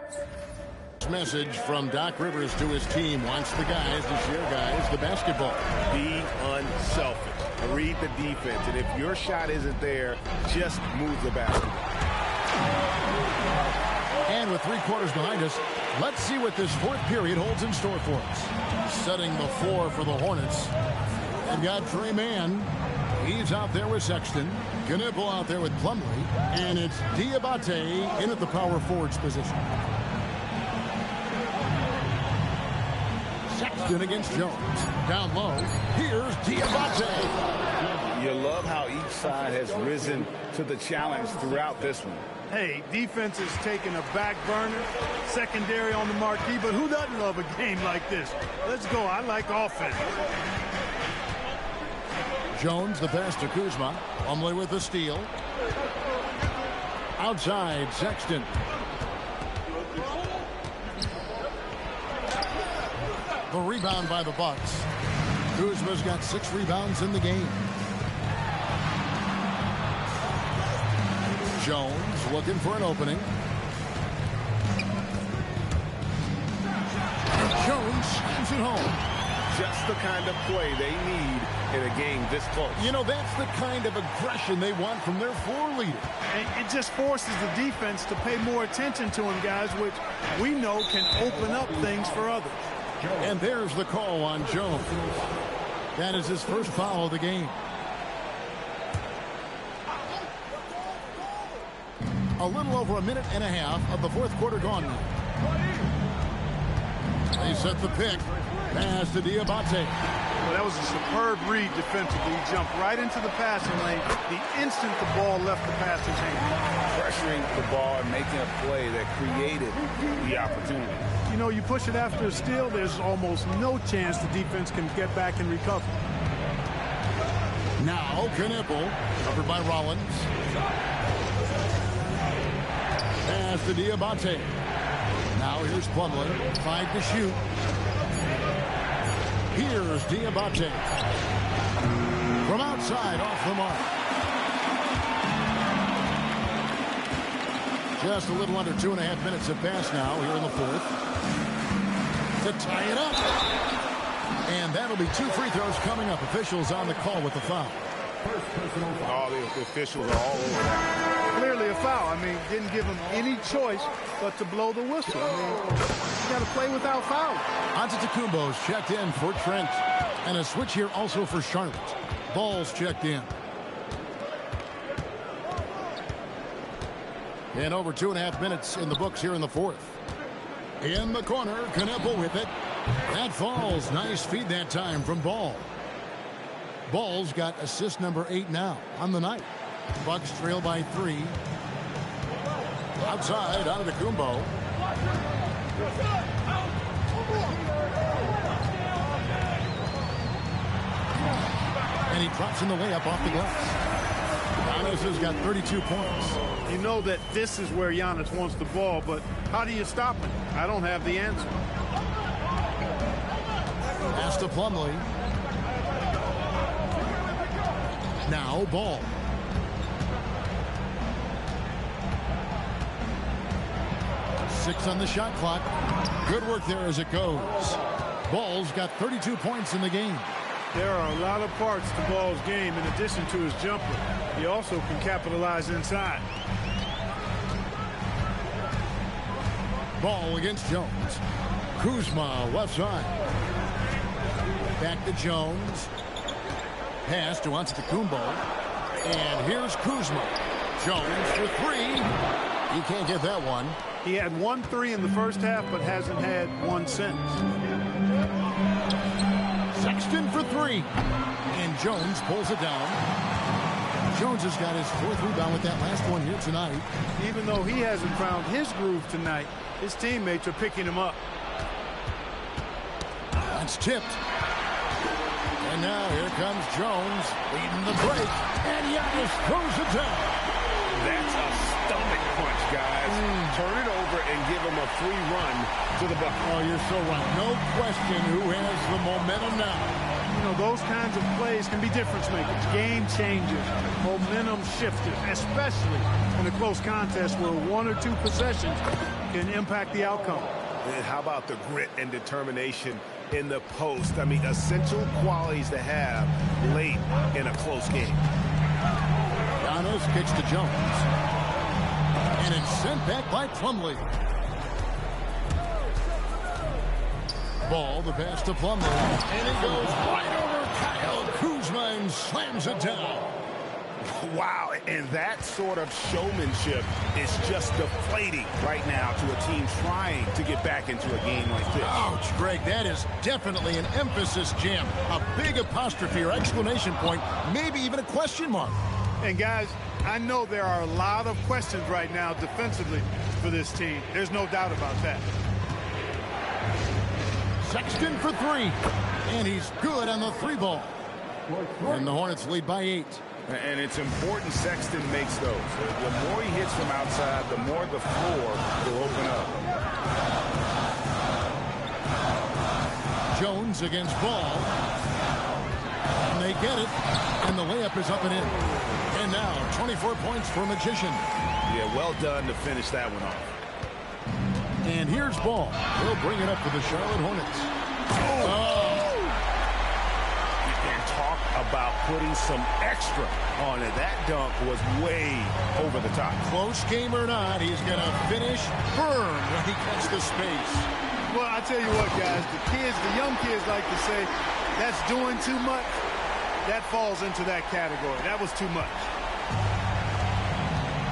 message from Doc Rivers to his team. Wants the guys to share guys the basketball. Be unselfish. Read the defense. And if your shot isn't there, just move the basketball. And with 3 quarters behind us, let's see what this fourth period holds in store for us. Setting the floor for the Hornets. They've got Trey Mann. He's out there with Sexton. Knipple out there with Plumlee. And it's Diabate in at the power forwards position. Sexton against Jones. Down low. Here's Diabate. You love how each side has risen to the challenge throughout this one. Hey, defense is taking a back burner, secondary on the marquee, but who doesn't love a game like this? Let's go. I like offense. Jones, the pass to Kuzma. Plumlee with the steal. Outside, Sexton. The rebound by the Bucks. Kuzma's got 6 rebounds in the game. Jones looking for an opening. And Jones slams it home. Just the kind of play they need in a game this close. You know, that's the kind of aggression they want from their floor leader. And it just forces the defense to pay more attention to him, guys, which we know can open up things for others. And there's the call on Jones. That is his first foul of the game. A little over a minute and a half of the fourth quarter gone now. They set the pick. Pass to Diabate. Well, that was a superb read defensively. He jumped right into the passing lane the instant the ball left the passer's hand. Pressuring the ball and making a play that created the opportunity. You know, you push it after a steal, there's almost no chance the defense can get back and recover. Now, Knipple, covered by Rollins. Pass to Diabate. Now here's Plumlee. 5 to shoot. Here's Diabate. From outside, off the mark. Just a little under 2.5 minutes have passed now here in the fourth. To tie it up. And that'll be 2 free throws coming up. Officials on the call with the foul. All the officials are all over that. Clearly a foul. I mean, didn't give him any choice but to blow the whistle. I mean, you got to play without fouling. Antetokounmpo's checked in for Trent. And a switch here also for Charlotte. Ball's checked in. And over 2.5 minutes in the books here in the fourth. In the corner, Knipple with it. That falls. Nice feed that time from Ball. Ball's got assist number 8 now on the night. Bucks trail by 3. Outside, Antetokounmpo. And he drops in the layup off the glass. Giannis has got 32 points. You know that this is where Giannis wants the ball, but how do you stop him? I don't have the answer. Pass to Plumlee. Now Ball. Six on the shot clock. Good work there as it goes. Ball's got 32 points in the game. There are a lot of parts to Ball's game in addition to his jumper. He also can capitalize inside. Ball against Jones. Kuzma left side. Back to Jones. Pass to Antetokounmpo. And here's Kuzma. Jones for three. He can't get that one. He had 1 3 in the first half, but hasn't had one since. Sexton for three. And Jones pulls it down. Jones has got his 4th rebound with that last one here tonight. Even though he hasn't found his groove tonight, his teammates are picking him up. That's tipped. And now here comes Jones leading the break. And Giannis throws it down. That's a stomach punch, guys. Turn it over and give him a free run to the bucket. Oh, you're so right. No question who has the momentum now. You know, those kinds of plays can be difference makers, game changers, momentum shifters, especially in a close contest where 1 or 2 possessions can impact the outcome. And how about the grit and determination in the post? I mean, essential qualities to have late in a close game. Giannis kicks to Jones. And it's sent back by Plumlee. Ball, the pass to Plumlee. And it goes right over Kyle Kuzma and slams it down. Wow, and that sort of showmanship is just deflating right now to a team trying to get back into a game like this. Ouch, Greg, that is definitely an emphasis jam. A big apostrophe or exclamation point, maybe even a question mark. And guys, I know there are a lot of questions right now defensively for this team. There's no doubt about that. Sexton for three. And he's good on the 3 ball. And the Hornets lead by 8. And it's important Sexton makes those. The more he hits from outside, the more the floor will open up. Jones against Ball. And they get it. And the layup is up and in. And now 24 points for Magician. Yeah, well done to finish that one off. And here's Ball. He'll bring it up for the Charlotte Hornets. And talk about putting some extra on it. That dunk was way over the top. Close game or not, he's going to finish firm when he gets the space. Well, I tell you what, guys, the young kids like to say, that's doing too much. That falls into that category. That was too much.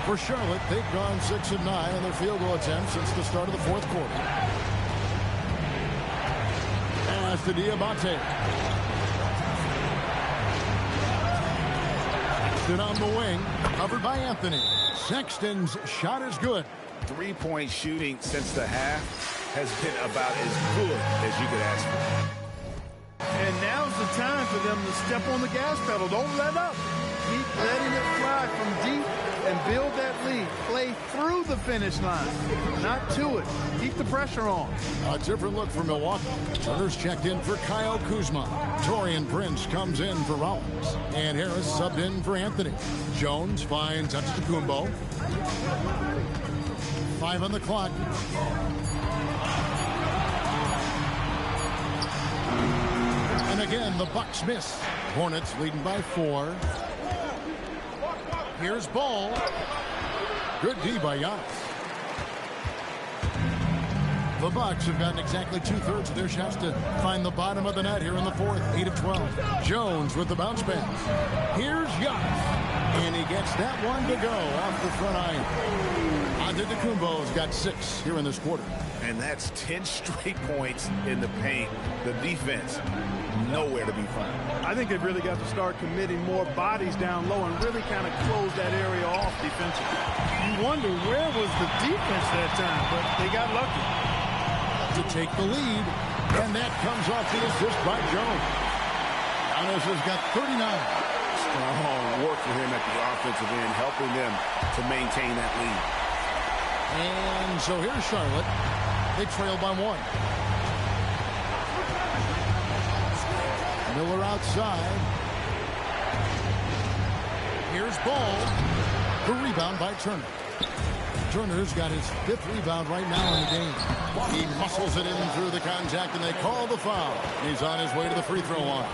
For Charlotte, they've gone 6 of 9 on their field goal attempts since the start of the 4th quarter. Pass to Diabate. Sexton on the wing, covered by Anthony. Sexton's shot is good. 3-point shooting since the half has been about as good as you could ask for. And now's the time for them to step on the gas pedal. Don't let up. Keep letting it fly from deep and build that lead. Play through the finish line, not to it. Keep the pressure on. A different look for Milwaukee. Turner's checked in for Kyle Kuzma. Taurean Prince comes in for Rollins. And Harris subbed in for Anthony. Jones finds Antetokounmpo. 5 on the clock. And again, the Bucks miss. Hornets leading by 4. Here's Ball. Good D by Giannis. The Bucks have gotten exactly 2/3 of their shots to find the bottom of the net here in the 4th. 8 of 12. Jones with the bounce pass. Here's Giannis. And he gets that one to go off the front iron. Antetokounmpo's got 6 here in this quarter. And that's 10 straight points in the paint. The defense, nowhere to be found. I think they've really got to start committing more bodies down low and really kind of close that area off defensively. You wonder where was the defense that time, but they got lucky. To take the lead, and that comes off the assist by Jones. Charles has got 39. Strong work for him at the offensive end, helping them to maintain that lead. And so here's Charlotte. They trail by 1. Miller outside. Here's Ball. The rebound by Turner. Turner's got his 5th rebound right now in the game. He muscles it in through the contact, and they call the foul. He's on his way to the free throw line.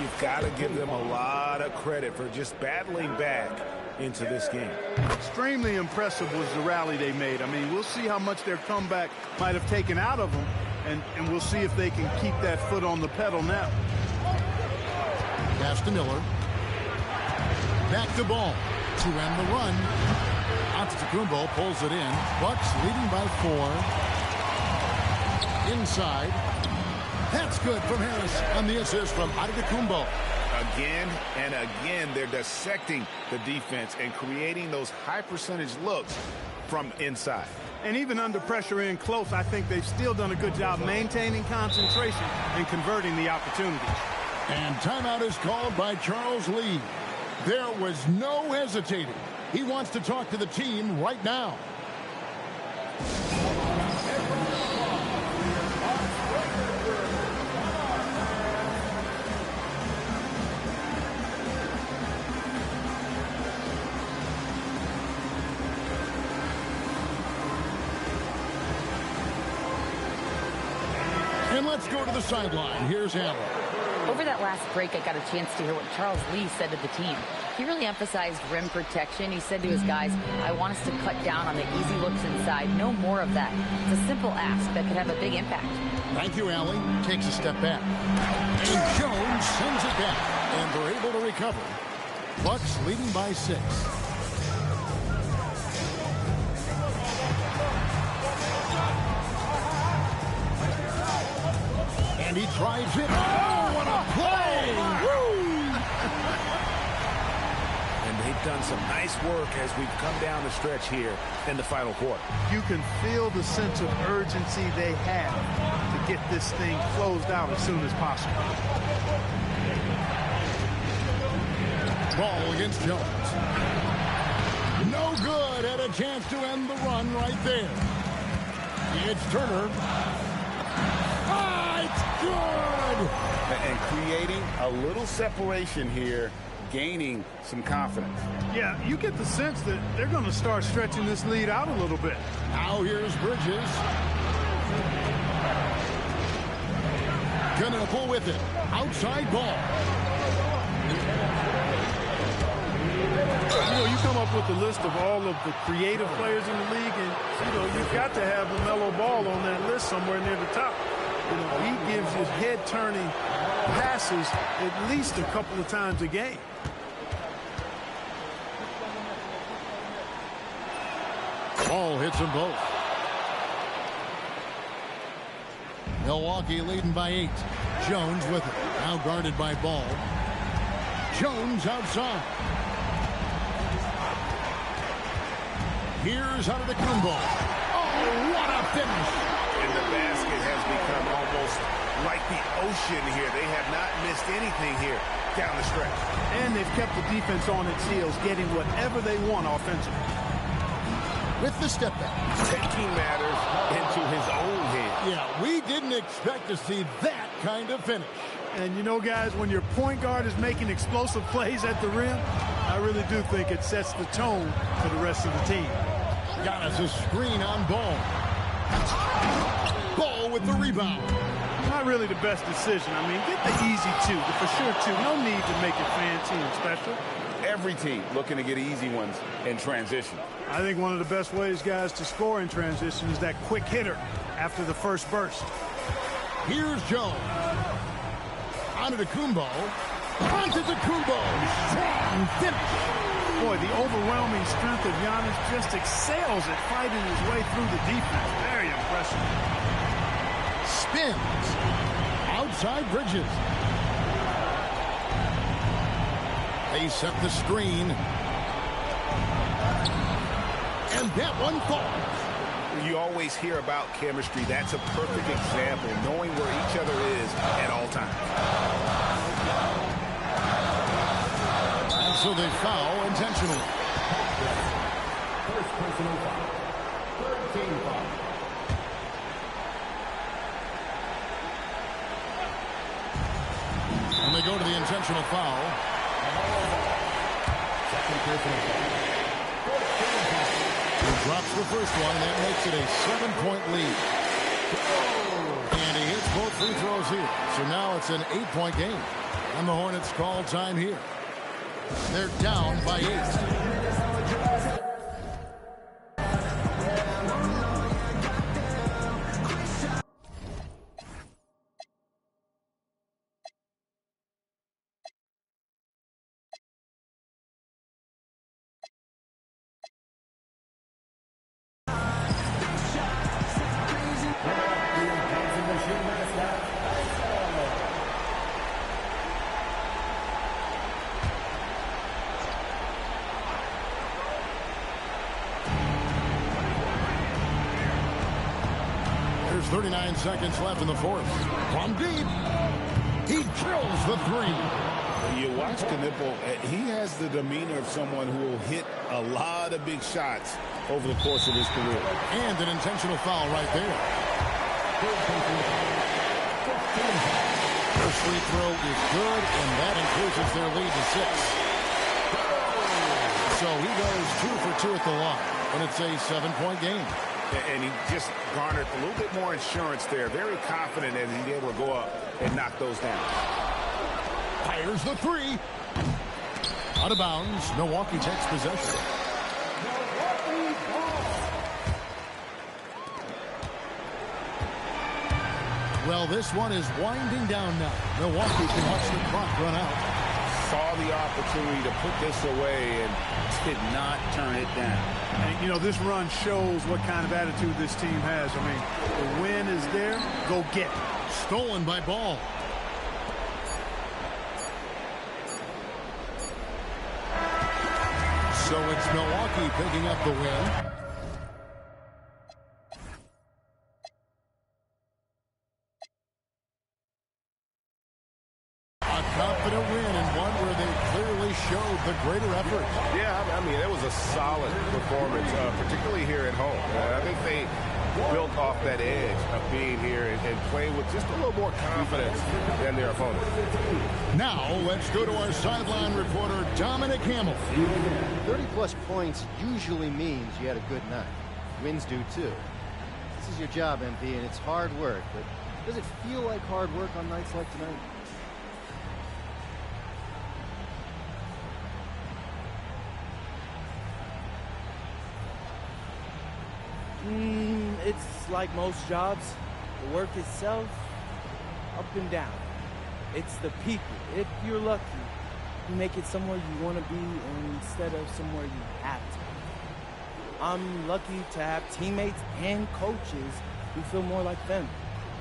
You've got to give them a lot of credit for just battling back into this game. Extremely impressive was the rally they made. I mean, we'll see how much their comeback might have taken out of them, and we'll see if they can keep that foot on the pedal now. Pass to Miller. Back to Ball. To end the run. Antetokounmpo pulls it in. Bucks leading by 4. Inside. That's good from Harris on the assist from Antetokounmpo. Again and again, they're dissecting the defense and creating those high percentage looks from inside. And even under pressure in close, I think they've still done a good job maintaining concentration and converting the opportunities. And timeout is called by Charles Lee. There was no hesitating. He wants to talk to the team right now. And let's go to the sideline. Here's Allen. Over that last break, I got a chance to hear what Charles Lee said to the team. He really emphasized rim protection. He said to his guys, I want us to cut down on the easy looks inside. No more of that. It's a simple ask that could have a big impact. Thank you, Allie. Takes a step back. And Jones sends it back. And they're able to recover. Bucks leading by 6. And he drives it. Oh, what a play! Woo! And they've done some nice work as we've come down the stretch here in the final quarter. You can feel the sense of urgency they have to get this thing closed out as soon as possible. Ball against Jones. No good. Had a chance to end the run right there. It's Turner. It's good! And creating a little separation here, gaining some confidence. Yeah, you get the sense that they're going to start stretching this lead out a little bit. Now here's Bridges. Gonna pull with it. Outside ball. You know, you come up with the list of all of the creative players in the league, and, you know, you've got to have LaMelo Ball on that list somewhere near the top. You know, he gives his head-turning passes at least a couple of times a game. Ball hits them both. Milwaukee leading by 8. Jones with it. Now guarded by Ball. Jones outside. Here's Antetokounmpo. Oh, what a finish. And the basket has become almost like the ocean here. They have not missed anything here down the stretch. And they've kept the defense on its heels, getting whatever they want offensively. With the step back. Taking matters into his own hands. Yeah, we didn't expect to see that kind of finish. And you know, guys, when your point guard is making explosive plays at the rim, I really do think it sets the tone for the rest of the team. Got us a screen on Ball. Ball with the rebound. Not really the best decision. I mean, get the easy 2, the for sure 2. No need to make it fancy and special. Every team looking to get easy ones in transition. I think one of the best ways, guys, to score in transition is that quick hitter after the first burst. Here's Jones. Antetokounmpo. Antetokounmpo. Strong finish. Boy, the overwhelming strength of Giannis just excels at fighting his way through the defense. Very impressive. Spins. Outside Bridges. They set the screen. And that one falls. You always hear about chemistry. That's a perfect example, knowing where each other is at all times. So they foul intentionally. First personal foul. Third team foul. And they go to the intentional foul. Second personal foul. He drops the first one. That makes it a 7-point lead. And he hits both free throws here. So now it's an 8-point game. And the Hornets call time here. They're down by 8. There's 39 seconds left in the fourth. From deep, he drills the three. You watch Knipple, he has the demeanor of someone who will hit a lot of big shots over the course of his career. And an intentional foul right there. First free throw is good, and that increases their lead to 6. So he goes 2 for 2 at the line, and it's a 7-point game. And he just garnered a little bit more insurance there. Very confident that he'd be able to go up and knock those down. Fires the three. Out of bounds. Milwaukee takes possession. Well, this one is winding down now. Milwaukee can watch the clock run out. Saw the opportunity to put this away and did not turn it down. And, you know, this run shows what kind of attitude this team has. I mean, the win is there. Go get it. Stolen by Ball. So it's Milwaukee picking up the win. A confident win and one where they clearly showed the greater effort. Yeah, I mean, it was a solid performance, particularly here at home. I think they built off that edge of being here and playing with just a little more confidence than their opponent. Now, let's go to our sideline reporter, Dominic Hamill. 30-plus points usually means you had a good night. Wins do, too. This is your job, MP, and it's hard work, but does it feel like hard work on nights like tonight? It's like most jobs. The work itself, up and down. It's the people. If you're lucky, you make it somewhere you want to be instead of somewhere you have to. I'm lucky to have teammates and coaches who feel more like them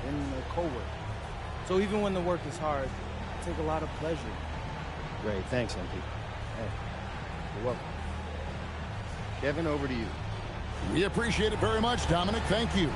than their co-workers. So even when the work is hard, I take a lot of pleasure. Great. Thanks, MP. Hey, you're welcome. Kevin, over to you. We appreciate it very much, Dominic. Thank you.